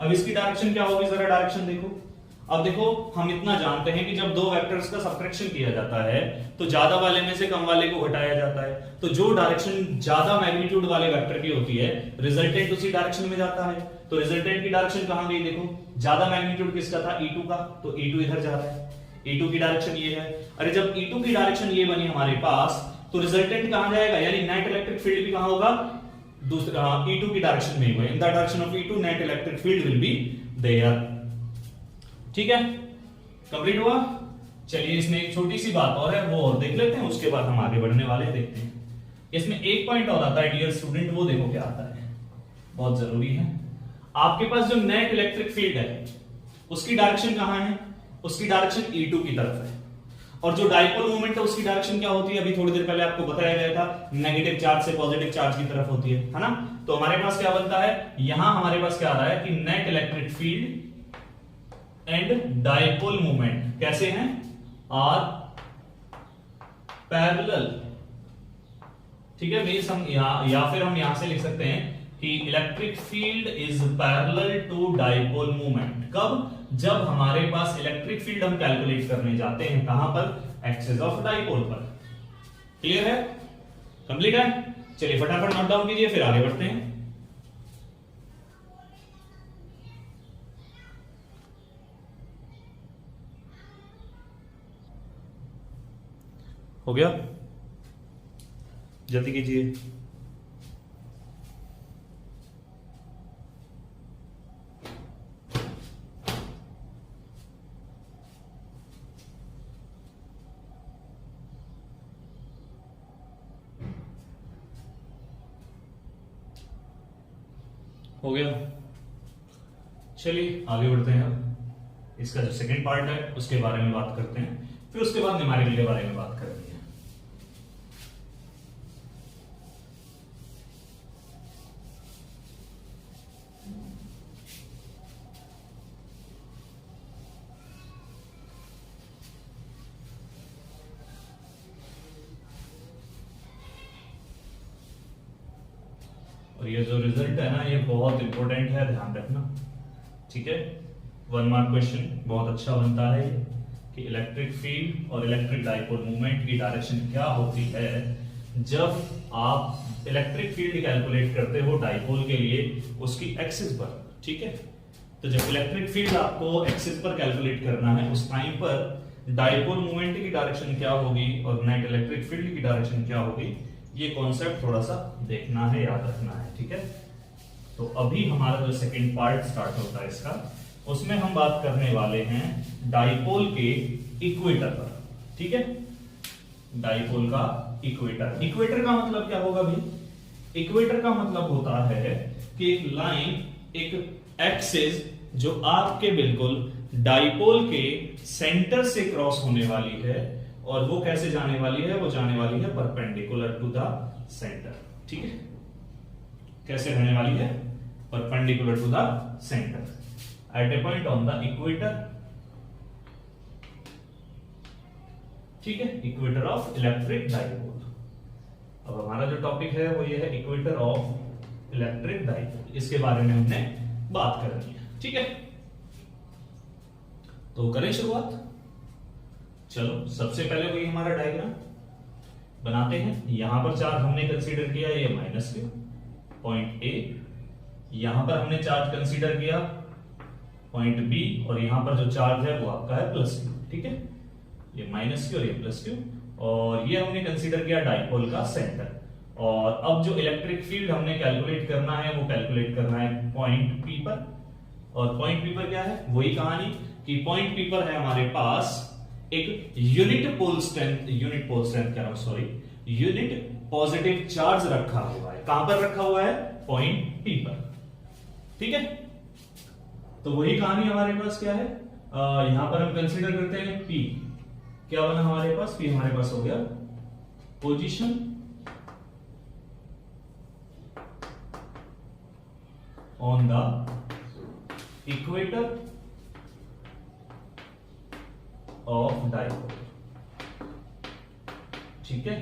अब इसकी डायरेक्शन क्या होगी, जरा डायरेक्शन देखो। अब देखो हम इतना जानते हैं कि जब दो वेक्टर्स का सबट्रैक्शन किया जाता है तो ज्यादा वाले में से कम वाले को घटाया जाता है, तो जो डायरेक्शन ज्यादा मैग्नीट्यूड वाले वेक्टर की होती है रिजल्टेंट उसी डायरेक्शन में जाता है। तो रिजल्टेंट की डायरेक्शन कहां गई, देखो ज्यादा मैग्नीट्यूड किसका था, E2 का, तो E2 इधर जा रहा है, E2 की डायरेक्शन ये है। अरे जब E2 की डायरेक्शन ये बनी हमारे पास तो रिजल्टेंट कहां जाएगा, यानी नेट इलेक्ट्रिक फील्ड भी कहां होगा, दूसरा E2 की डायरेक्शन में होगा। In the direction of E2 net electric field will be there. ठीक है, कंप्लीट हुआ। चलिए इसमें एक छोटी सी बात और है, वो और देख लेते हैं, उसके बाद हम आगे बढ़ने वाले देखते हैं। इसमें एक पॉइंट और आता है डियर स्टूडेंट, वो देखो क्या आता है, बहुत जरूरी है। आपके पास जो नेट इलेक्ट्रिक फील्ड है उसकी डायरेक्शन कहां है, उसकी डायरेक्शन E2 की तरफ है, और जो डाइपोल मूवमेंट है उसकी डायरेक्शन क्या होती है, अभी थोड़ी देर पहले आपको बताया गया था, नेगेटिव चार्ज से पॉजिटिव चार्ज की तरफ होती है ना। तो हमारे पास क्या बनता है, यहां हमारे पास क्या आ रहा है कि net electric field and dipole movement कैसे हैं, आर पैरेलल। ठीक है मींस हम या फिर हम यहां से लिख सकते हैं कि electric field is parallel to dipole movement. कब, जब हमारे पास इलेक्ट्रिक फील्ड हम कैलकुलेट करने जाते हैं कहां पर, एक्सिस ऑफ डाइपोल पर। क्लियर है, कंप्लीट है। चलिए फटाफट नोट डाउन कीजिए, फिर आगे बढ़ते हैं। हो गया, जल्दी कीजिए। हो गया, चलिए आगे बढ़ते हैं। अब इसका जो सेकंड पार्ट है उसके बारे में बात करते हैं, फिर उसके बाद न्यूमेरिकल के बारे में बात करेंगे। और ये जो रिजल्ट है ना ये बहुत इंपॉर्टेंट है, ध्यान रखना। ठीक है, 1 मार्क क्वेश्चन बहुत अच्छा बनता है कि इलेक्ट्रिक फील्ड और इलेक्ट्रिक डाइपोल मूवमेंट की डायरेक्शन क्या होती है जब आप इलेक्ट्रिक फील्ड कैलकुलेट करते हो डाइपोल के लिए उसकी एक्सिस पर। ठीक है, तो जब इलेक्ट्रिक फील्ड आपको एक्सिस पर कैलकुलेट करना है उस टाइम पर डाइपोल मूवमेंट की डायरेक्शन क्या होगी और नेट इलेक्ट्रिक फील्ड की डायरेक्शन क्या होगी, ये कॉन्सेप्ट थोड़ा सा देखना है, याद रखना है। ठीक है, तो अभी हमारा जो सेकंड पार्ट स्टार्ट होता है इसका, उसमें हम बात करने वाले हैं डाइपोल के इक्वेटर पर। ठीक है, डाइपोल का इक्वेटर। इक्वेटर का मतलब क्या होगा भाई, इक्वेटर का मतलब होता है कि एक लाइन, एक एक्सिस जो आपके बिल्कुल डाइपोल के सेंटर से क्रॉस होने वाली है, और वो कैसे जाने वाली है, वो जाने वाली है परपेंडिकुलर टू द सेंटर। ठीक है, कैसे रहने वाली है, perpendicular to the centre at a point on the equator. ठीक है, इक्वेटर ऑफ इलेक्ट्रिक डाइपोल। अब हमारा जो टॉपिक है वो ये है इक्वेटर ऑफ इलेक्ट्रिक डाइपोल, इसके बारे में हमने बात करनी है। ठीक है, तो करें शुरुआत। चलो सबसे पहले वही हमारा डायग्राम बनाते हैं। यहां पर चार्ज हमने कंसीडर किया ये माइनस क्यू, पॉइंट ए। यहां पर हमने चार्ज कंसीडर किया पॉइंट बी, और यहां पर जो चार्ज है वो आपका है प्लस क्यू। ठीक है, ये माइनस क्यू और ये प्लस क्यू, और ये हमने कंसीडर किया डाइपोल का सेंटर। और अब जो इलेक्ट्रिक फील्ड हमने कैलकुलेट करना है वो कैलकुलेट करना है पॉइंट पी पर। और पॉइंट पी पर क्या है, वही कहानी कि पॉइंट पी पर है हमारे पास एक यूनिट पॉजिटिव चार्ज रखा हुआ है। कहां पर रखा हुआ है, पॉइंट पी पर। ठीक है, तो वही कहानी हमारे पास क्या है, यहां पर हम कंसीडर करते हैं पी। क्या बना हमारे पास, पी हमारे पास हो गया position on the equator of dipole. ठीक है,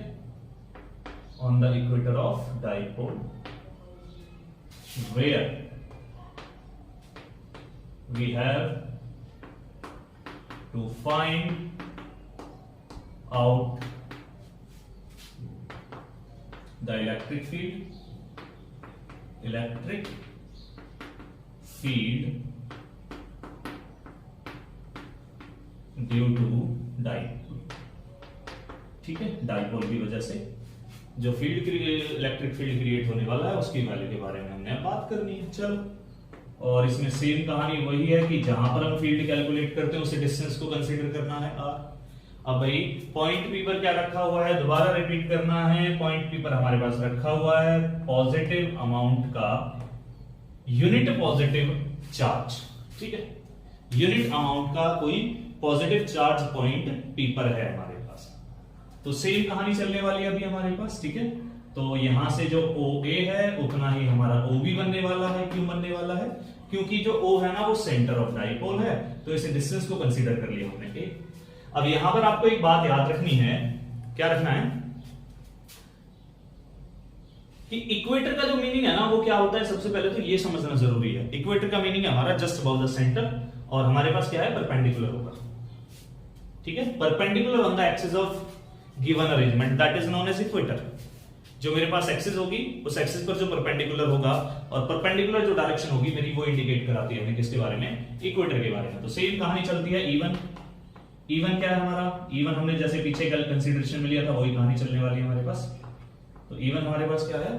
on the equator of dipole where we have to find out the electric field due to dipole. ठीक है, डाइपोल की वजह से जो फील्ड इलेक्ट्रिक फील्ड क्रिएट होने वाला है उसकी वैल्यू के बारे में हमने बात करनी है। चलो, और इसमें सेम कहानी वही है कि जहां पर हम फील्ड कैलकुलेट करते हैं उसे डिस्टेंस को कंसीडर करना है r। अब भाई पॉइंट पी पर क्या रखा हुआ है, दोबारा रिपीट करना है। पॉइंट पी पर हमारे पास रखा हुआ है पॉजिटिव अमाउंट का यूनिट पॉजिटिव चार्ज। ठीक है, यूनिट अमाउंट का कोई पॉजिटिव चार्ज पॉइंट पी पर है हमारे पास। तो सेम कहानी चलने वाली है अभी हमारे पास। ठीक है, तो यहां से जो OA है उतना ही हमारा OB बनने वाला है। क्यों बनने वाला है? क्योंकि जो O है ना वो सेंटर ऑफ डाइपोल है, तो इसे डिस्टेंस को कंसीडर कर लिया हमने A। अब यहां पर आपको एक बात याद रखनी है, क्या रखना है कि इक्वेटर का जो मीनिंग है ना वो क्या होता है। सबसे पहले तो ये समझना जरूरी है, इक्वेटर का मीनिंग है हमारा जस्ट अबव द सेंटर, और हमारे पास क्या है, परपेंडिकुलर होगा। ठीक है, perpendicular on the axis of given arrangement, that is known as equator. जो मेरे पास एक्सिस होगी उस एक्सिस पर जो परपेंडिकुलर होगा, और परपेंडिकुलर जो डायरेक्शन होगी मेरी वो इंडिकेट कराती है हमें किसके बारे में, इक्वेटर के बारे में। तो सेम कहानी चलती है E1। E1 क्या है हमारा, E1 हमने जैसे पीछे कल कंसीडरेशन में लिया था वही कहानी चलने वाली है हमारे पास। तो E1 हमारे पास क्या है,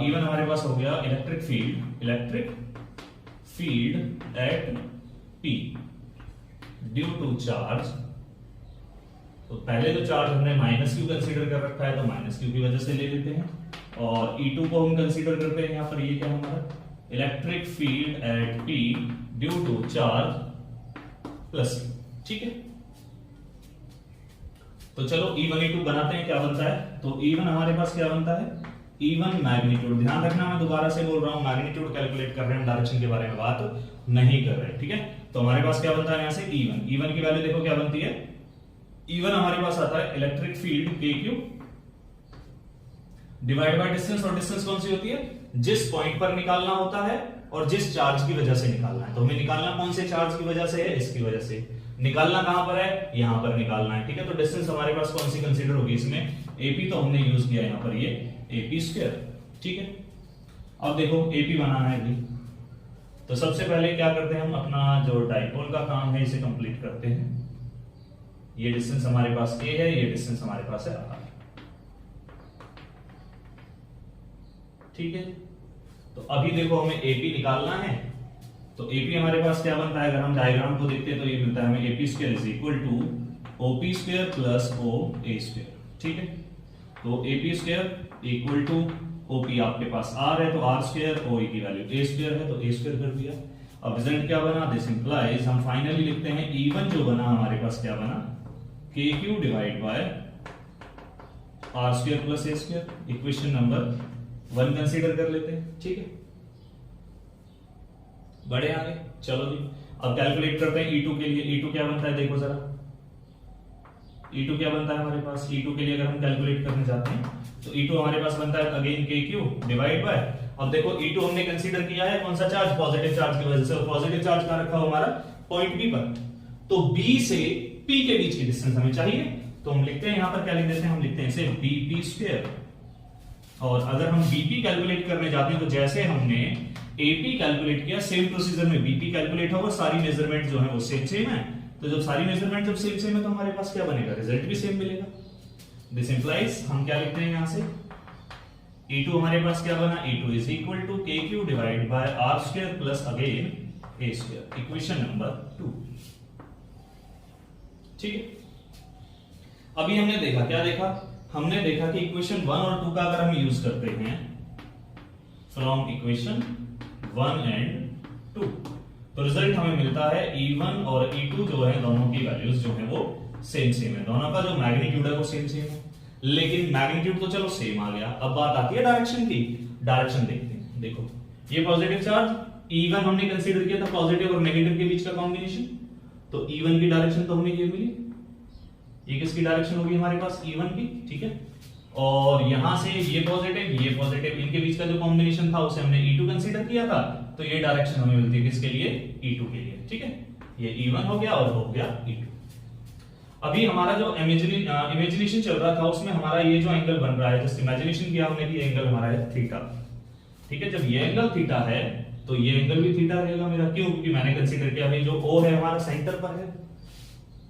E1 हमारे पास हो गया electric field at P due to charge. तो पहले तो चार्ज हमने माइनस क्यू कंसीडर कर रखा है, तो माइनस क्यू की वजह से ले लेते हैं, और E2 को हम कंसीडर करते हैं यहां पर। ये क्या है हमारा, electric field at P due to charge plus. ठीक है, तो चलो E1 E2 बनाते हैं, क्या बनता है। तो E1 हमारे पास क्या बनता है, E1 मैग्नीट्यूड। ध्यान रखना मैं दोबारा से बोल रहा हूं, मैग्नीट्यूड कैलकुलेट कर रहे हैं, डायरेक्शन के बारे में बात नहीं कर रहे। ठीक है, तो हमारे पास क्या बनता है यहां से E1 की वैल्यू देखो क्या बनती है। E1 हमारे पास आता है electric field KQ divide by distance, और डिस्टेंस कौन सी होती है, जिस पॉइंट पर निकालना होता है और जिस चार्ज की वजह से निकालना है। तो हमें निकालना कौन से चार्ज की वजह से है, इसकी वजह से। निकालना कहां पर है, यहां पर निकालना है। ठीक है, तो डिस्टेंस हमारे पास कौन सी कंसीडर होगी इसमें, AP तो हमने यूज किया यहां पर ये AP स्क्वायर। ठीक है, अब देखो AP बनाना है अभी, तो सबसे पहले क्या करते हैं हम, अपना जो डाइपोल का काम है इसे कंप्लीट करते हैं। ये डिस्टेंस हमारे पास A है, ये डिस्टेंस हमारे पास है R। ठीक है, तो अभी देखो हमें AP निकालना है, तो AP हमारे पास क्या बनता है, अगर हम डायग्राम को देखते हैं तो ये मिलता है हमें AP square is equal to OP square plus OA square. ठीक है, तो AP square equal to OP आपके पास R है, तो R स्क्वायर, OA की वैल्यू A स्क्वायर है, तो A स्क्वायर कर दिया। अब रिजल्ट क्या बना, दिस इंप्लाइज, हम फाइनली लिखते हैं E1 जो बना हमारे पास क्या बना, KQ divide by R square plus A square. Equation number 1 consider कर लेते हैं। ठीक है, बड़े आगे चलो जी, अब कैलकुलेट करते हैं E2 के लिए। E2 क्या बनता है देखो जरा, E2 क्या बनता है हमारे पास। E2 के लिए अगर हम कैलकुलेट करने जाते हैं तो E2 हमारे पास बनता है अगेन KQ डिवाइड बाय, अब देखो E2 हमने कंसीडर किया है कौन सा चार्ज, पॉजिटिव चार्ज की वजह से, और पॉजिटिव चार्ज कहां रखा हुआ हमारा, पॉइंट B पर। तो B से P के बीच की डिस्टेंस हमें चाहिए, तो हम लिखते हैं यहां पर क्या लिख देते हैं, हम लिखते हैं इसे BP स्क्वायर। और अगर हम BP कैलकुलेट करने जाते हैं तो जैसे हमने AP कैलकुलेट किया, सेम प्रोसीजर में BP कैलकुलेट होगा। सारी मेजरमेंट जो है वो सेम है, तो जब सारी मेजरमेंट जब सेम है तो हमारे पास क्या बनेगा, रिजल्ट भी सेम मिलेगा। दिस इंप्लाइज, हम क्या लिखते हैं यहां से, E2 हमारे पास क्या बना, E2 is equal to KQ divide by R square plus again A square. Equation number 2। ठीक है, अभी हमने देखा, क्या देखा, हमने देखा कि इक्वेशन 1 और 2 का अगर हम यूज करते हैं फ्रॉम इक्वेशन 1 एंड 2, तो रिजल्ट हमें मिलता है E1 और E2 जो है दोनों की वैल्यूज जो है वो सेम है, दोनों का जो मैग्नीट्यूड है वो सेम है। लेकिन मैग्नीट्यूड तो चलो सेम आ गया, अब बात आती है डायरेक्शन की। डायरेक्शन देखते हैं, देखो ये पॉजिटिव चार्ज E1 हमने कंसीडर किया था, पॉजिटिव और नेगेटिव के बीच का कॉम्बिनेशन, तो E1 की डायरेक्शन तो हमें ये मिली, ये किसकी डायरेक्शन होगी हमारे पास, E1 की। ठीक है, और यहां से ये पॉजिटिव इनके बीच का जो कॉम्बिनेशन था उसे हमने E2 कंसीडर किया था, तो ये डायरेक्शन हमें मिलती है किसके लिए, E2 के लिए। ठीक है, ये E1 हो गया और हो गया E2। अभी हमारा जो इमेजिनेशन चल रहा था उसमें हमारा ये जो एंगल बन रहा है, जस्ट इमेजिनेशन किया हमने कि एंगल हमारा है थीटा। ठीक है, जब ये एंगल थीटा है तो ये एंगल भी थीटा रहेगा मेरा, क्यों? क्योंकि मैंने कंसीडर किया भाई जो O है हमारा सेंटर पर है।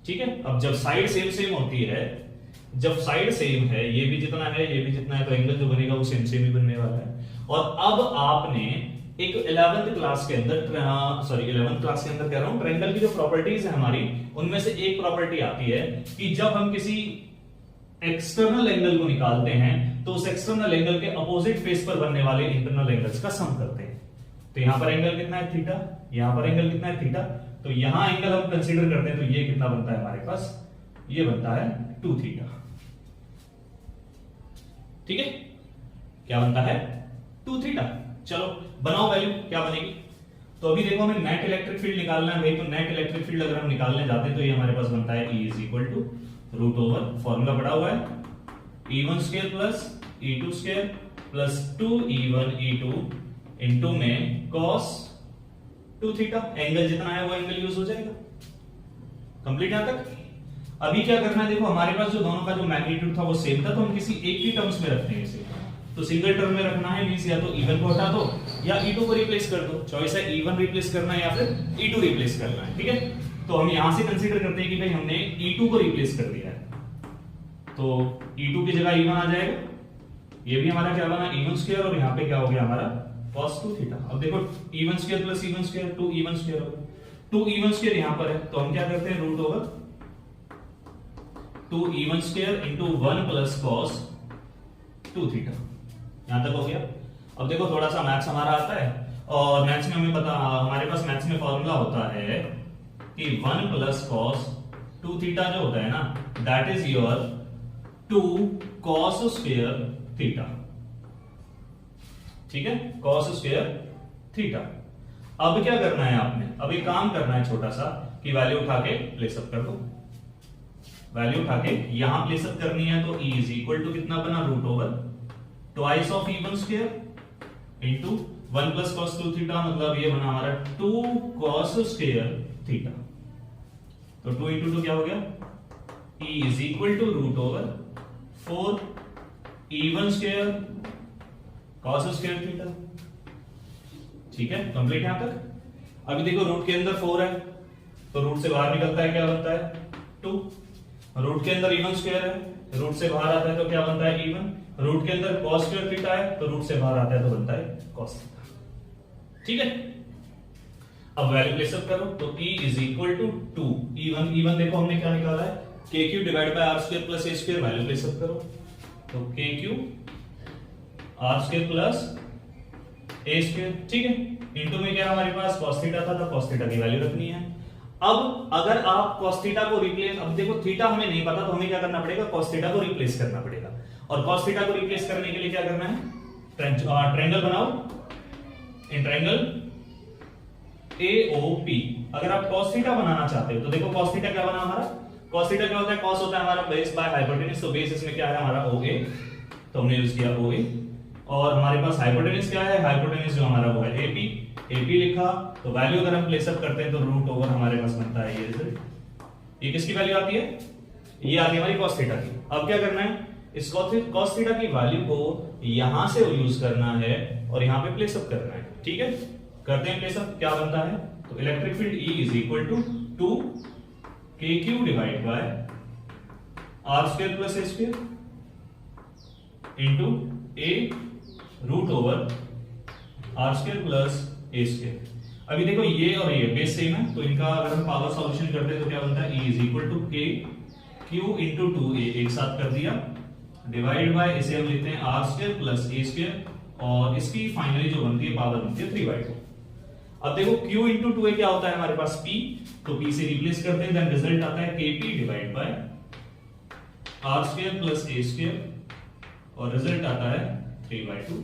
ठीक है, अब जब साइड सेम सेम होती है, जब साइड सेम है, ये भी जितना है ये भी जितना है, तो एंगल जो बनेगा वो सेम सेम ही बनने वाला है। और अब आपने एक 11th क्लास के अंदर, सॉरी 11th क्लास के अंदर कह रहा हूं, ट्रायंगल की जो प्रॉपर्टीज है हमारी, उनमें से एक प्रॉपर्टी आती है कि जब हम किसी एक्सटर्नल एंगल को निकालते हैं तो उस एक्सटर्नल एंगल के अपोजिट फेस पर बनने वाले इंटरनल एंगल्स का सम करते हैं। तो यहां पर एंगल कितना है थीटा, यहां पर एंगल कितना है थीटा, तो यहां एंगल हम कंसीडर करते हैं तो ये कितना बनता है हमारे पास, ये बनता है 2 थीटा। ठीक है, क्या बनता है 2 थीटा। चलो बनाओ वैल्यू, क्या बनेगी? तो अभी देखो हमें नेट इलेक्ट्रिक फील्ड निकालना है भाई, तो नेट इलेक्ट्रिक फील्ड अगर हम निकालने जाते हैं तो ये हमारे पास बनता है E is equal to root over, formula पड़ा हुआ है E1 square plus E2 square plus 2E1 E2 into में cos 2 थीटा। एंगल जितना है वो एंगल यूज हो जाएगा। कंप्लीट यहां तक। अभी क्या करना है, देखो हमारे पास जो दोनों का जो मैग्नीट्यूड था वो सेम था, तो हम किसी एक ही टर्म्स में रखते हैं इसे। तो सिंगल टर्म में रखना है, मींस या तो E1 को हटा दो या E2 को रिप्लेस कर दो। चॉइस है E1 रिप्लेस करना है या फिर E2 रिप्लेस करना है। ठीक है, तो हम यहां से कंसीडर करते हैं कि भाई हमने E2 को रिप्लेस कर दिया है, तो E2 की जगह E1 आ जाएगा। ये भी हमारा क्या बना, E1 स्क्वायर, और यहाँ पे क्या हो गया हमारा cos 2 थीटा। अब देखो E1 square plus E1 square 2E1 square हो गया। 2E1 स्क्वायर यहां पर है, तो हम क्या करते हैं root over 2E1 square into 1 plus cos 2 theta. यहां तक हो गया। अब देखो थोड़ा सा मैथ्स हमारा आता है, और मैथ्स में हमें पता, हमारे पास मैथ्स में फॉर्मूला होता है कि 1 प्लस cos 2 थीटा जो होता है ना, that is your 2 cos square theta. ठीक है, cos स्क्वायर थीटा। अब क्या करना है आपने, अब एक काम करना है छोटा सा कि वैल्यू उठा के प्लेस अप कर दो। वैल्यू उठा के यहां प्लेस अप करनी है, तो E इज इक्वल टू कितना बना, root over twice of E1 square into 1 plus cos 2 theta, मतलब ये बना हमारा 2 cos स्क्वायर थीटा। तो 2 इंटू 2 क्या हो गया, E is equal to root over 4 E1 square cos square theta. ठीक है, कंप्लीट यहां तक। अभी देखो रूट के अंदर 4 है, तो रूट से बाहर निकलता है, क्या बनता है 2। रूट के अंदर E1 स्क्वायर है, रूट से बाहर आता है तो क्या बनता है E1। रूट के अंदर cos स्क्वायर थीटा है, तो रूट से बाहर आता है तो बनता है cos थीटा। ठीक है, अब वैल्यू प्लेस अप करो, तो E is equal to 2 E1 देखो हमने क्या निकाला है, KQ divide by R square plus A square. Value place up करो, तो KQ R square plus A square. ठीक है, इनटू में क्या हमारे पास cos थीटा था, तो cos थीटा की वैल्यू रखनी है। अब अगर आप cos थीटा को रिप्लेस, अब देखो थीटा हमें नहीं पता, तो हमें क्या करना पड़ेगा, cos थीटा को रिप्लेस करना पड़ेगा। और cos थीटा को रिप्लेस करने के लिए क्या करना है, ट्रायंगल बनाओ, इन ट्रायंगल AOP। अगर आप cos थीटा बनाना चाहते हो तो देखो cos थीटा क्या बना हमारा, cos थीटा क्या होता है, cos होता है हमारा बेस बाय हाइपोटेनस, तो बेस इसमें क्या है हमारा OA, तो हमने यूज किया OA। और हमारे पास हाइपोटेनस क्या है, हाइपोटेनस जो हमारा वो है AP लिखा, तो वैल्यू अगर हम प्लेस अप करते हैं तो रूट ओवर हमारे पास बनता है ये रिजल्ट। ये किसकी वैल्यू आती है, ये आती है हमारी cos थीटा की। अब क्या करना है, इस cos थीटा की वैल्यू को यहां से यूज करना है और यहां पे प्लेस अप करना है। ठीक है, करते हैं प्लेस अप, क्या बनता है, तो electric field E is equal to 2 KQ divide by R square plus A square into A root over R square plus A square. अभी देखो ये और ये बेस सेम है, तो इनका अगर हम पावर सॉल्यूशन करते हैं तो क्या बनता है, E is equal to K Q into 2A, एक साथ कर दिया, डिवाइड बाय इसे हम लिखते हैं R square plus A square, और इसकी फाइनली जो बनती है पावर बनती है 3/2। अब देखो Q इंटू 2A क्या होता है हमारे पास P, तो P से रिप्लेस करते हैं, देन रिजल्ट आता है KP divide by R square plus A square, और रिजल्ट आता है 3/2।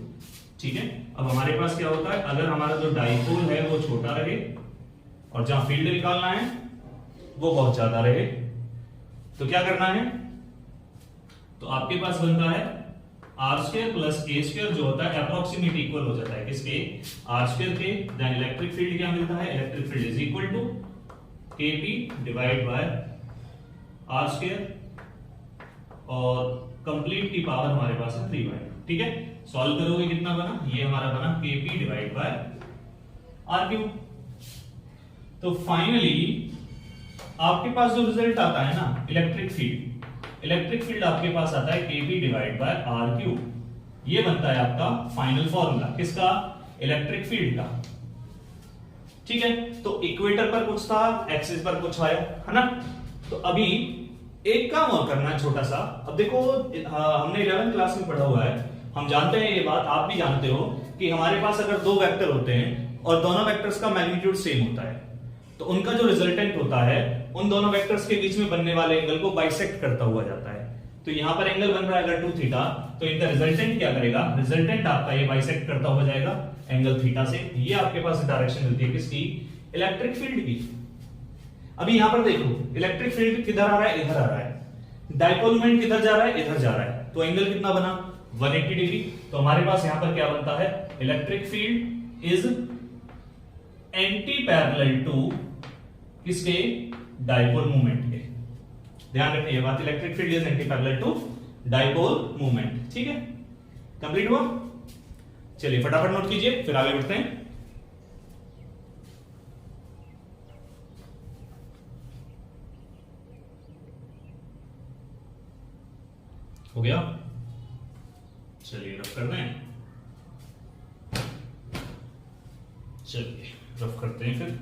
ठीक है, अब हमारे पास क्या होता है, अगर हमारा जो डाइपोल है वो छोटा रहे और जहां फील्ड निकालना है वो बहुत ज्यादा रहे, तो क्या करना है, तो आपके पास बनता है R square plus A square जो होता है अप्रोक्सीमेट इक्वल हो जाता है किसके, आर स्क्वायर के। देन इलेक्ट्रिक फील्ड क्या मिलता है, electric field is equal to KP divide by R square और कंप्लीट की पावर हमारे पास है 3/2। ठीक है, सॉल्व करोगे कितना बना, ये हमारा बना KP divide by R cube. तो फाइनली आपके पास जो रिजल्ट आता है ना इलेक्ट्रिक फील्ड आपके पास आता है KP divide by R cube. ये बनता है आपका फाइनल फॉर्मूला किसका, इलेक्ट्रिक फील्ड का। ठीक है, तो इक्वेटर पर कुछ था, एक्सिस पर कुछ आया है ना। तो अभी एक काम और करना है छोटा सा। अब देखो हमने 11th क्लास में पढ़ा हुआ है, हम जानते हैं ये बात, आप भी जानते हो कि हमारे पास अगर दो वेक्टर होते हैं और दोनों वेक्टर्स का मैग्नीट्यूड सेम होता है तो उनका जो रिजल्टेंट होता है उन दोनों वेक्टर्स के बीच में बनने वाले एंगल को बाइसेक्ट करता हुआ जाता है। तो यहां पर एंगल बन रहा है अगर 2 थीटा, तो इनका रिजल्टेंट क्या करेगा, रिजल्टेंट आपका ये बाइसेक्ट करता हुआ जाएगा एंगल थीटा से। ये आपके पास डायरेक्शन मिलती है किसकी, इलेक्ट्रिक फील्ड की। अभी यहां पर देखो इलेक्ट्रिक फील्ड किधर आ रहा है, इधर आ रहा है, डाइपोल मोमेंट किधर जा रहा है, इधर जा रहा है, तो एंगल कितना बना 180 डिग्री। तो हमारे पास यहां पर क्या बनता है, electric field is anti parallel to किसके, डाइपोल मोमेंट के। ध्यान रखिए ये बात, electric field is anti parallel to dipole moment. ठीक है, कंप्लीट हुआ। चलिए फटाफट नोट कीजिए फिर आगे बढ़ते हैं। हो गया, चलिए रफ कर दें। चलिए रफ करते हैं फिर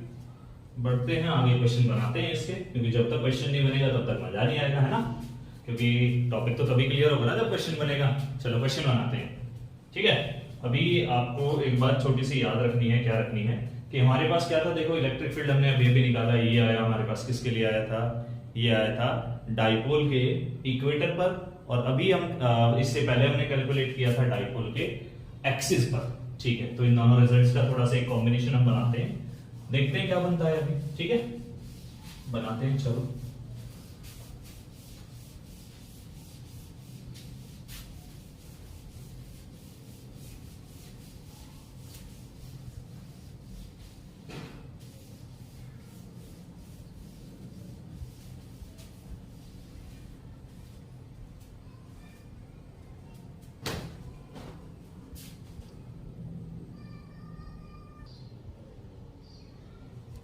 बढ़ते हैं आगे, क्वेश्चन बनाते हैं इसके, क्योंकि जब तक क्वेश्चन नहीं बनेगा तब तक मजा नहीं आएगा, है ना। क्योंकि टॉपिक तो तभी क्लियर होगा ना जब क्वेश्चन बनेगा। चलो क्वेश्चन बनाते हैं। ठीक है, अभी आपको एक बात छोटी सी याद रखनी है, क्या रखनी है कि हमारे पास क्या था, देखो इलेक्ट्रिक फील्ड हमने अभी भी निकाला, ये आया हमारे पास किसके लिए आया था, ये आया था डाइपोल के इक्वेटर पर, और अभी हम इससे पहले हमने कैलकुलेट किया था डाइपोल के एक्सिस पर। ठीक है, तो इन दोनों रिजल्ट्स का थोड़ा सा एक कॉम्बिनेशन हम बनाते हैं, देखते हैं क्या बनता है अभी। ठीक है, बनाते हैं, चलो।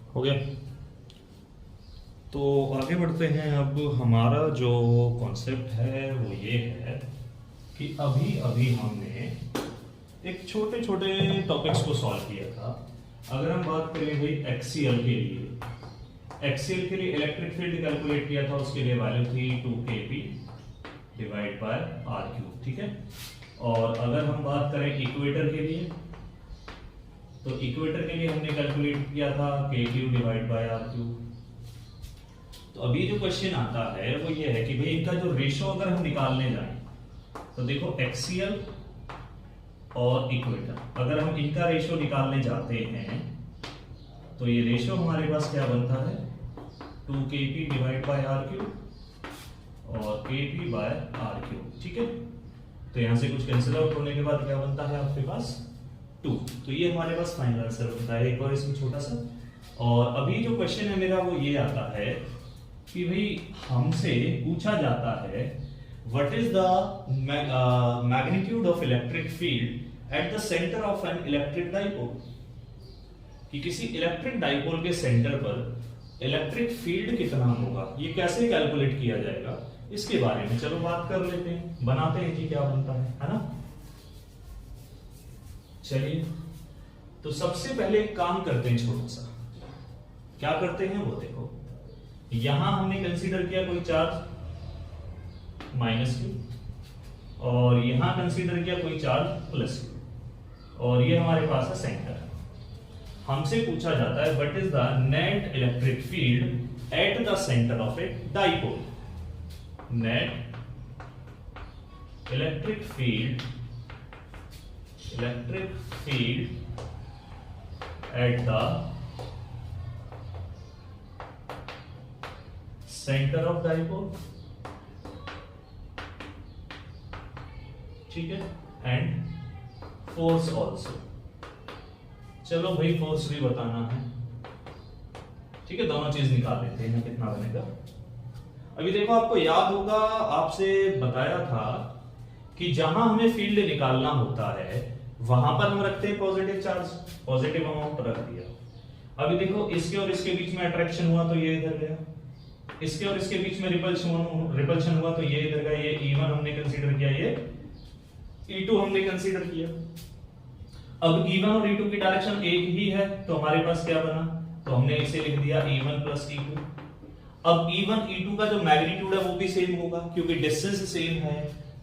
हो गया, तो आगे बढ़ते हैं। अब हमारा जो कॉन्सेप्ट है वो ये है कि अभी अभी हमने एक छोटे छोटे टॉपिक्स को सॉल्व किया था। अगर हम बात करें भाई एक्सीएल के लिए, एक्सीएल के लिए इलेक्ट्रिक फील्ड कैलकुलेट किया था, उसके लिए वैल्यू थी 2kp divide by R cube. ठीक है, और अगर हम बात करें इक्वेटर के लिए, तो इक्वेटर के लिए हमने कैलकुलेट किया था k cube divide by R cube. तो अभी जो क्वेश्चन आता है वो ये है कि भाई इनका जो रेशो अगर हम निकालने जाएं तो देखो एक्सियल और इक्वेटर, अगर हम इनका रेशो निकालने जाते हैं तो ये रेशो हमारे पास क्या बनता है, 2kp divide by R cube और kp बाय आर क्यूब। ठीक है, तो यहां से कुछ कैंसिल आउट होने के बाद क्या बनता है आपके पास 2। तो ये हमारे पास फाइनल आंसर बनता है। एक और इसमें छोटा सा, और अभी जो क्वेश्चन है मेरा वो ये आता है कि भाई हमसे पूछा जाता है what is the magnitude of electric field at the centre of an electric dipole, कि किसी इलेक्ट्रिक डाइपोल के सेंटर पर इलेक्ट्रिक फील्ड कितना होगा, ये कैसे कैलकुलेट किया जाएगा, इसके बारे में चलो बात कर लेते हैं, बनाते हैं जी क्या बनता है ना। चलिए, तो सबसे पहले एक काम करते हैं छोटा सा, क्या करते हैं वो देखो, यहां हमने कंसीडर किया कोई चार्ज -q और यहां कंसीडर किया कोई चार्ज +q, और ये हमारे पास है सेंटर। हमसे पूछा जाता है what is the net electric field at the centre of a dipole, net electric field at the center of dipole। ठीक है, एंड फोर्स ऑल्सो। चलो भाई फोर्स भी बताना है, ठीक है, दोनों चीज निकाल लेते हैं, कितना बनेगा। अभी देखो आपको याद होगा आपसे बताया था कि जहां हमें फील्ड निकालना होता है वहां पर हम रखते हैं पॉजिटिव चार्ज, पॉजिटिव अमाउंट रख दिया। अभी देखो इसके और इसके बीच में अट्रैक्शन हुआ तो ये इधर गया, इसके और इसके बीच में रिपल्शन हुआ तो ये इधर गया, ये E1 हमने कंसीडर किया, ये E2 हमने कंसीडर किया। अब E1 और E2 की डायरेक्शन एक ही है तो हमारे पास क्या बना, तो हमने इसे लिख दिया E1 प्लस E2। अब E1 E2 का जो मैग्नीट्यूड है वो भी सेम होगा क्योंकि डिस्टेंस सेम है,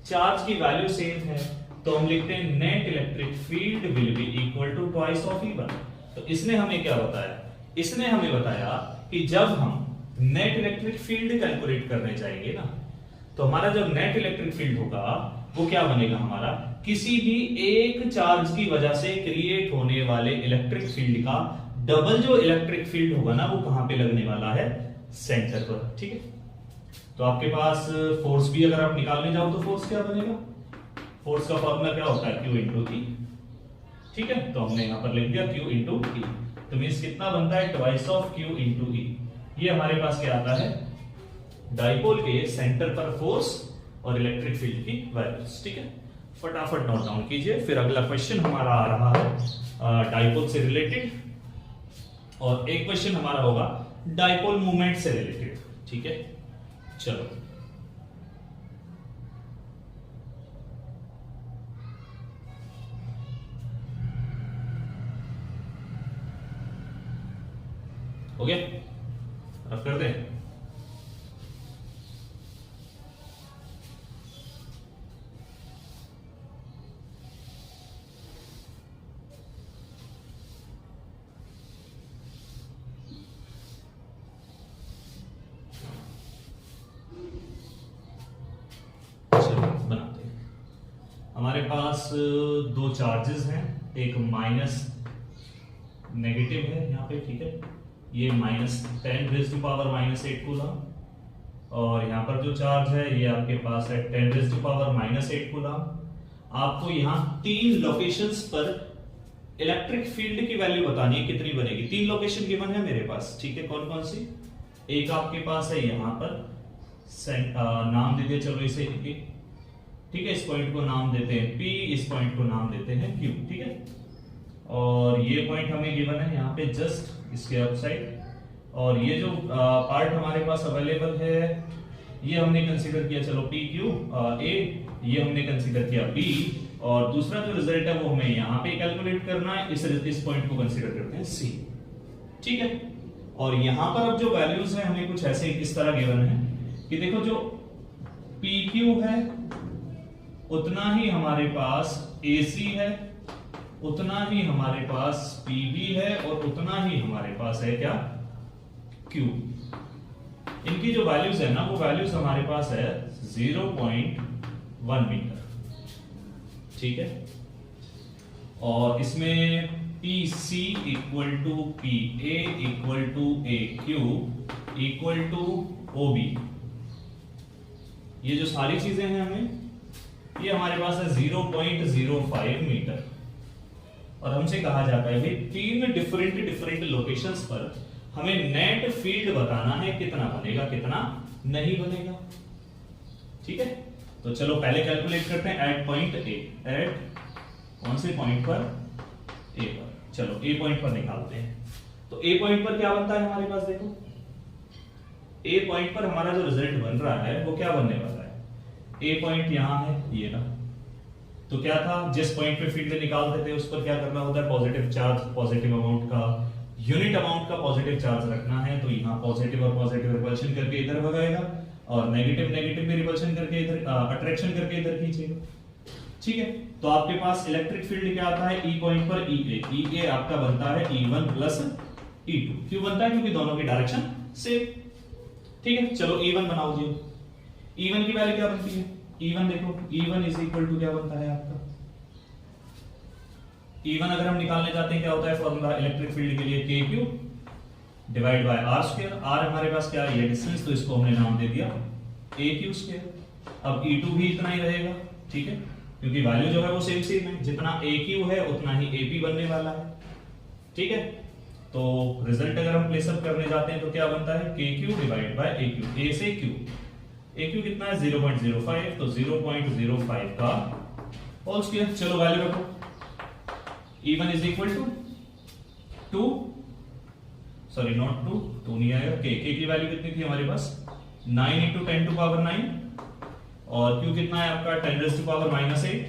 चार्ज की वैल्यू सेम है, तो हम लिखते हैं net electric field will be equal to twice of E1। तो इसने हमें क्या बताया, इसने हमें बताया कि जब हम नेट इलेक्ट्रिक फील्ड कैलकुलेट करने जाएंगे ना, तो हमारा जब नेट इलेक्ट्रिक फील्ड होगा वो क्या बनेगा, हमारा किसी भी एक चार्ज की वजह से क्रिएट होने वाले इलेक्ट्रिक फील्ड का डबल जो इलेक्ट्रिक फील्ड होगा ना वो कहां पे लगने वाला है, सेंटर पर। ठीक है, तो आपके पास फोर्स भी अगर आप निकालने जाओ तो फोर्स क्या बनेगा, फोर्स का फॉर्मूला क्या होता है, Q इंटू E। ठीक है, तो हमने यहां पर लिख दिया Q इंटू E, तो मींस कितना बनता है, twice of Q into E। ये हमारे पास क्या आता है, डाइपोल के सेंटर पर फोर्स और इलेक्ट्रिक फील्ड की वैल्यूज। ठीक है, फटाफट नोट डाउन कीजिए, फिर अगला क्वेश्चन हमारा आ रहा है डाइपोल से रिलेटेड, और एक क्वेश्चन हमारा होगा डाइपोल मूवमेंट से रिलेटेड। ठीक है, चलो हो गया, अब कर दें। हमारे पास दो चार्जेस हैं, एक माइनस नेगेटिव है यहाँ पे। ठीक है, ये -10 रेज़ टू पावर -8 कूलम, और यहाँ पर जो चार्ज है ये आपके पास है 10 रेज़ टू पावर -8 कूलम। आपको यहाँ तीन लोकेशंस पर इलेक्ट्रिक फील्ड की वैल्यू बतानी है, कितनी बनेगी। तीन लोकेशन गिवन है मेरे पास। ठीक है, कौन कौन सी, एक आपके पास है यहाँ पर, नाम दे दिया चलो इसे A। ठीक है, इस पॉइंट को नाम देते हैं P, इस पॉइंट को नाम देते हैं Q। ठीक है, और ये पॉइंट हमें गिवन है यहाँ पे जस्ट इसके अपसाइड, और ये जो पार्ट हमारे पास अवेलेबल है ये हमने कंसीडर किया चलो PQ A, ये हमने कंसीडर किया B, और दूसरा जो रिजल्ट है वो हमें यहाँ पे कैलकुलेट करना है, इस पॉइंट को कंसीडर करते हैं C। ठीक है, और यहाँ पर अब जो वैल्यूज है हमें कुछ ऐसे इस तरह गिवन है कि देखो जो PQ है उतना ही हमारे पास AC है, उतना ही हमारे पास PB है, और उतना ही हमारे पास है क्या, Q। इनकी जो वैल्यूज है ना वो वैल्यूज हमारे पास है 0.1 मीटर। ठीक है, और इसमें PC equal to PA equal to AQ equal to OB, ये जो सारी चीजें हैं हमें, ये हमारे पास है 0.05 मीटर। और हमसे कहा जाता है भाई तीन डिफरेंट लोकेशंस पर हमें नेट फील्ड बताना है, कितना बनेगा कितना नहीं बनेगा। ठीक है, तो चलो पहले कैलकुलेट करते हैं एट पॉइंट A, एट कौन से पॉइंट पर, A पर। चलो A पॉइंट पर निकालते हैं, तो A पॉइंट पर क्या बनता है हमारे पास, देखो A पॉइंट पर हमारा जो रिजल्ट बन रहा है वो क्या बनने वाला है, A पॉइंट यहां है ये ना, तो क्या था, जिस पॉइंट पे फील्ड निकालते थे उस पर क्या करना होता है, पॉजिटिव चार्ज, पॉजिटिव अमाउंट का यूनिट अमाउंट का पॉजिटिव चार्ज रखना है, तो यहाँ पॉजिटिव और पॉजिटिव रिपल्शन करके इधर भगाएगा, और नेगेटिव भी रिपल्शन करके इधर अट्रैक्शन करके इधर खींचेगा। ठीक है, तो आपके पास इलेक्ट्रिक फील्ड क्या आता है, E पॉइंट पर EA आपका बनता है E1 प्लस E2। क्यों बनता है, क्योंकि दोनों की डायरेक्शन सेम। ठीक है, चलो E1 बनाओ जी। E1 की वैल्यू क्या बनती है, E1 देखो, E1 इज इक्वल टू क्या बनता है आपका, E1 अगर हम निकालने जाते हैं क्या होता है फॉर्मूला इलेक्ट्रिक फील्ड के लिए, KQ divide by R square. R हमारे पास क्या है, ये डिस्टेंस, तो इसको हमने नाम दे दिया AQ स्क्वायर। अब E2 भी इतना ही रहेगा। ठीक है, क्योंकि वैल्यू जो है वो सेम सेम है, जितना ए क्यू है उतना ही ए पी बनने वाला है। ठीक है, तो रिजल्ट अगर हम प्लेसअप करने जाते हैं तो क्या बनता है, k q divide by a q, a से क्यू, ए क्यू कितना है 0.05, तो 0.05 का होल स्क्वायर। चलो वैल्यू रखो, E1 is equal to 2, sorry not 2 नहीं आएगा, के की वैल्यू कितनी थी हमारे पास 9 इंटू 10 टू पावर 9, और क्यू कितना है आपका 10 रेज़ टू पावर -8,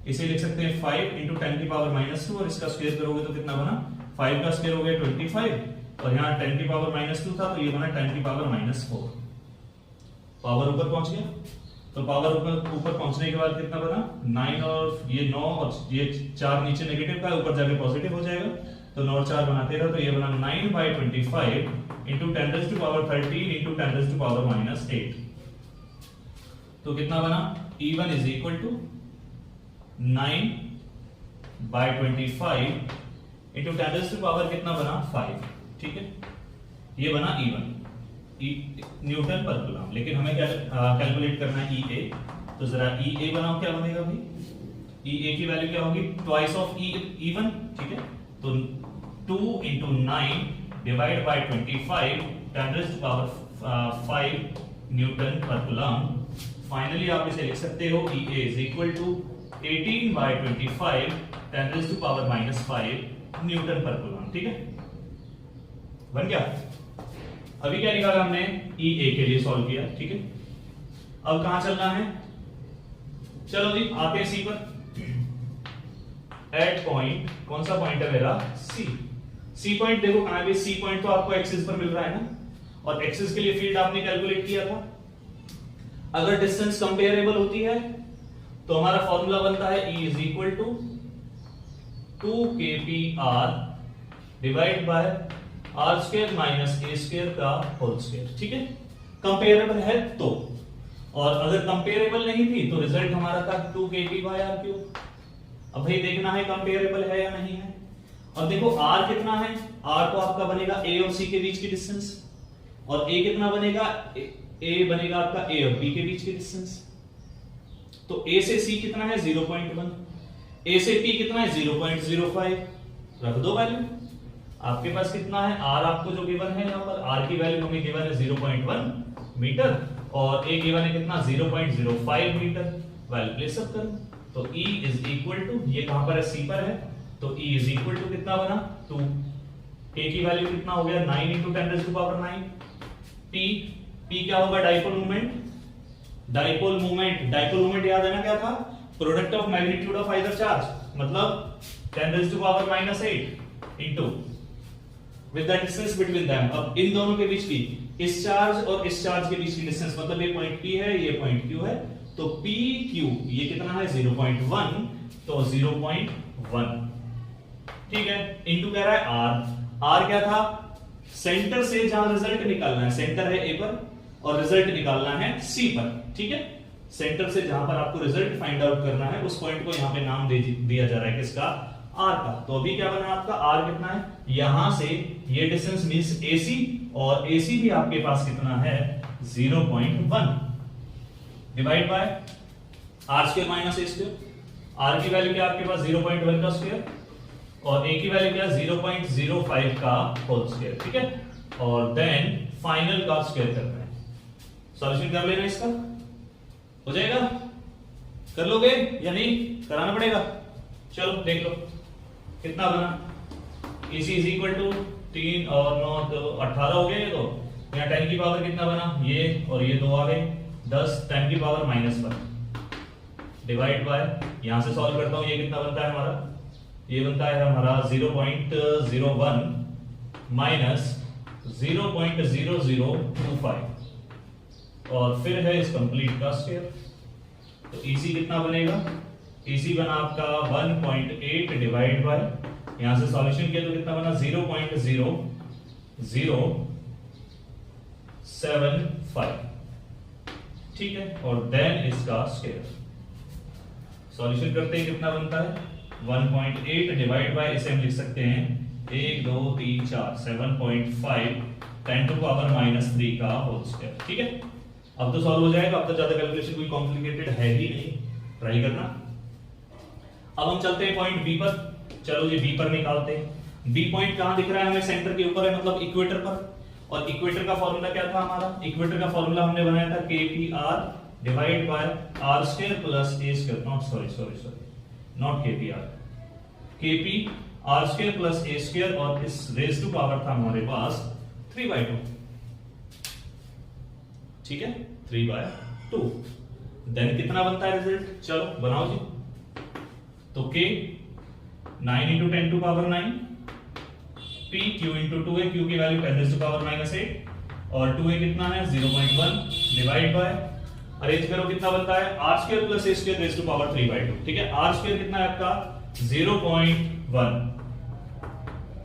इसे लिख सकते हैं 5 इंटू 10 की पावर -2, और इसका स्क्वायर करोगे तो कितना बना, 5 का स्क्वायर हो गया 25, और यहाँ 10 की पावर -2 था तो ये बना 10 की पावर -4। पावर ऊपर पहुंच गया, तो पावर ऊपर पहुंचने के बाद कितना बना 9, और ये 9 और ये 4 नीचे नेगेटिव का, ऊपर जाके पॉजिटिव हो जाएगा, तो 9 और 4 बना 13, तो ये बना 9/25 into 10 raise to power 13 into 10 raise to power -8। तो कितना बना, E1 is equal to 9/25 into 10 raise to power कितना बना 5। ठीक है, ये बना E1 न्यूटन पर कूलम। लेकिन हमें क्या कैलकुलेट करना है EA, तो जरा EA बनाओ, क्या बनेगा भाई, EA की वैल्यू क्या होगी, ट्वाइस ऑफ E1। ठीक है, तो 2 into 9 divide by 25 10 raise to power 5 newton पर कूलम। फाइनली आप इसे लिख सकते हो EA is equal to 18/25 10 raise to power -5 newton पर कूलम। ठीक है, बन गया। अभी क्या निकाला हमने, EA के लिए सॉल्व किया। ठीक है, अब कहां चलना है, चलो जी आते हैं C पर। एट पॉइंट, कौन सा पॉइंट है मेरा, C पॉइंट। देखो कहां है C पॉइंट, तो आपको एक्सिस पर मिल रहा है ना, और एक्सिस के लिए फील्ड आपने कैलकुलेट किया था। अगर डिस्टेंस कंपेरेबल होती है तो हमारा फॉर्मूला बनता है E is equal to 2kpr divide by r square minus a square का होल स्क्वायर। ठीक है, कंपेरेबल है तो, और अगर कंपेरेबल नहीं थी तो रिजल्ट हमारा था 2kp/r3। अब भाई देखना है कंपेरेबल है या नहीं है। अब देखो r कितना है, r तो आपका बनेगा a और c के बीच की डिस्टेंस, और a कितना बनेगा, a बनेगा आपका a और b के बीच की डिस्टेंस। तो a से c कितना है 0.1, a से p कितना है 0.05, रख दो वैल्यू। आपके पास कितना है, r आपको जो गिवन है, यहाँ पर r की वैल्यू हमें गिवन है 0.1 मीटर, और a गिवन है कितना 0.05 मीटर। वैल्यू प्लेस अप करो, तो E इज इक्वल टू, ये कहां पर है, C पर है, तो E इज इक्वल टू कितना बना 2, k की वैल्यू कितना हो गया 9 into 10 raise to power 9, p क्या होगा, डाइपोल मोमेंट। डाइपोल मोमेंट याद है ना, क्या था, product of magnitude of either charge, मतलब 10 raise to power -8 into with the distance between them. अब इन दोनों के बीच की, इस चार्ज और इस चार्ज के बीच की डिस्टेंस, मतलब ये पॉइंट P है, ये पॉइंट Q है, तो PQ ये कितना है 0.1, तो 0.1। ठीक है, इंटू कह रहा है R क्या था, सेंटर से जहां रिजल्ट निकालना है, सेंटर है A पर और रिजल्ट निकालना है C पर। ठीक है, सेंटर से जहां पर आपको रिजल्ट फाइंड आउट करना है, उस पॉइंट को यहां पे नाम दिया जा रहा है किसका, R का। तो अभी क्या बना आपका, R कितना है, यहां से ये डिस्टेंस मींस AC, और AC भी आपके पास कितना है 0.1 divide by r square minus a square. r की वैल्यू क्या आपके पास 0.1 का स्क्वायर, और a की वैल्यू क्या 0.05 का होल स्क्वायर। ठीक है, और देन फाइनल का स्क्वायर करना है। सॉल्यूशन कर लेना, इसका हो जाएगा, कर लोगे या नहीं, कराना पड़ेगा। चलो देख लो कितना बना, EC इज इक्वल टू 3 और 9 तो 18 हो गया। ये तो यहाँ 10 की पावर कितना बना, ये और ये 2 आ गए, 10 10 की पावर -1 डिवाइड बाय, यहां से सॉल्व करता हूं, ये कितना बनता है हमारा, ये बनता है हमारा 0.01 माइनस 0.0025, और फिर है इस कंप्लीट का स्क्वायर। तो EC कितना बनेगा, EC बना आपका 1.8 डिवाइड बाय, यहां से सॉल्यूशन किया तो कितना बना 0.0075। ठीक है, और देन इसका स्क्वायर। सॉल्यूशन करते ही कितना बनता है 1.8 डिवाइड बाय, इसे हम लिख सकते हैं 1 2 3 4 7.5 10 टू पावर -3 का होल स्क्वायर। ठीक है, अब तो सॉल्व हो जाएगा, अब तो ज्यादा कैलकुलेशन कोई कॉम्प्लिकेटेड है ही नहीं। ट्राई करना। अब हम चलते हैं पॉइंट बी पर। चलो जी बी पर निकालते हैं। बी पॉइंट कहां दिख रहा है हमें? सेंटर के ऊपर है, मतलब इक्वेटर पर। और इक्वेटर का फॉर्मूला क्या था हमारा? इक्वेटर का फॉर्मूला हमने बनाया था KPR divide by R square plus A square, not KPR, KPR square plus A square, और इस रेज टू पावर था हमारे पास 3/2। ठीक है, 3/2। देन कितना बनता है रिजल्ट? चलो बनाओ जी। तो K 9 into 10 to power 9, P Q into 2A, Q की वैल्यू 10 raised to power -8, और 2A कितना है? 0.1 डिवाइड बाय, अरेंज करो कितना बनता है? R square plus A square raise to power 3/2। ठीक है, R स्क्वायर कितना है आपका? 0.1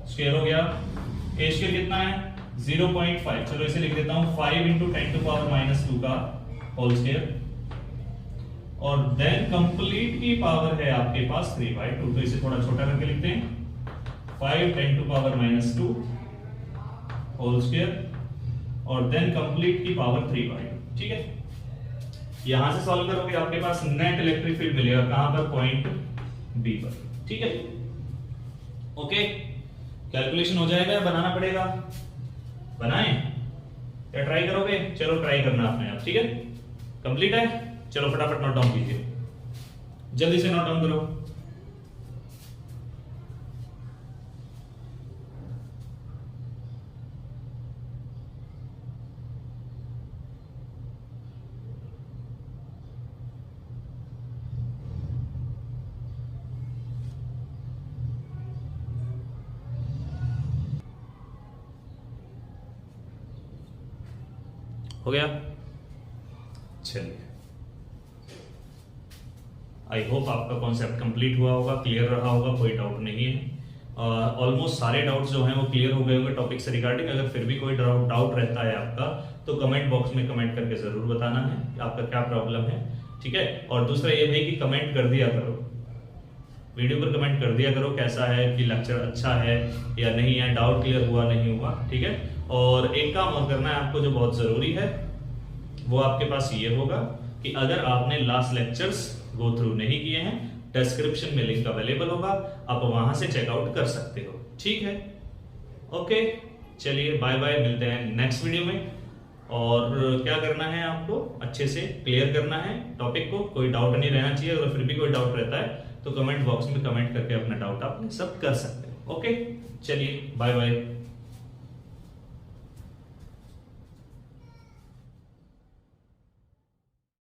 स्क्वायर हो गया। A स्क्वायर कितना है? 0.5। चलो इसे लिख देता हूं 5 into 10 to power -2 का होल स्क्वायर, और देन कंप्लीट की पावर है आपके पास 3/2। तो इसे थोड़ा छोटा करके लिखते हैं 5 10 to power -2 होल स्क्वायर, और देन कंप्लीट की पावर 3/2। ठीक है, यहां से सॉल्व करोगे आपके पास नेट इलेक्ट्रिक फील्ड मिलेगा। कहां पर? पॉइंट बी पर। ठीक है, ओके। कैलकुलेशन हो जाएगा, बनाना पड़ेगा? बनाएं या ट्राई करोगे? चलो ट्राई करना आपने आप। ठीक है, कंप्लीट है। चलो फटाफट नोट डाउन कीजिए, जल्दी से नोट डाउन करो। हो गया? चलिए, आई होप आपका कॉन्सेप्ट कंप्लीट हुआ होगा, क्लियर रहा होगा, कोई डाउट नहीं है। ऑलमोस्ट सारे डाउट्स जो हैं वो क्लियर हो गए होंगे टॉपिक से रिगार्डिंग। अगर फिर भी कोई डाउट रहता है आपका तो कमेंट बॉक्स में कमेंट करके जरूर बताना है कि आपका क्या प्रॉब्लम है। ठीक है, और दूसरा ये भी कि कमेंट कर दिया करो, वीडियो पर कमेंट कर दिया करो कैसा है, कि लेक्चर अच्छा है या नहीं है, डाउट क्लियर हुआ नहीं हुआ। ठीक है, और एक काम और करना है आपको जो बहुत जरूरी है, वो आपके पास ये होगा कि अगर आपने लास्ट लेक्चर्स गो थ्रू नहीं किए हैं, डिस्क्रिप्शन में लिंक अवेलेबल होगा, आप वहां से चेकआउट कर सकते हो। ठीक है, ओके, चलिए बाय बाय, मिलते हैं नेक्स्ट वीडियो में। और क्या करना है आपको? अच्छे से क्लियर करना है टॉपिक को, कोई डाउट नहीं रहना चाहिए। अगर फिर भी कोई डाउट रहता है तो कमेंट बॉक्स में कमेंट करके अपना डाउट आप सब कर सकते हो। ओके, चलिए बाय बाय।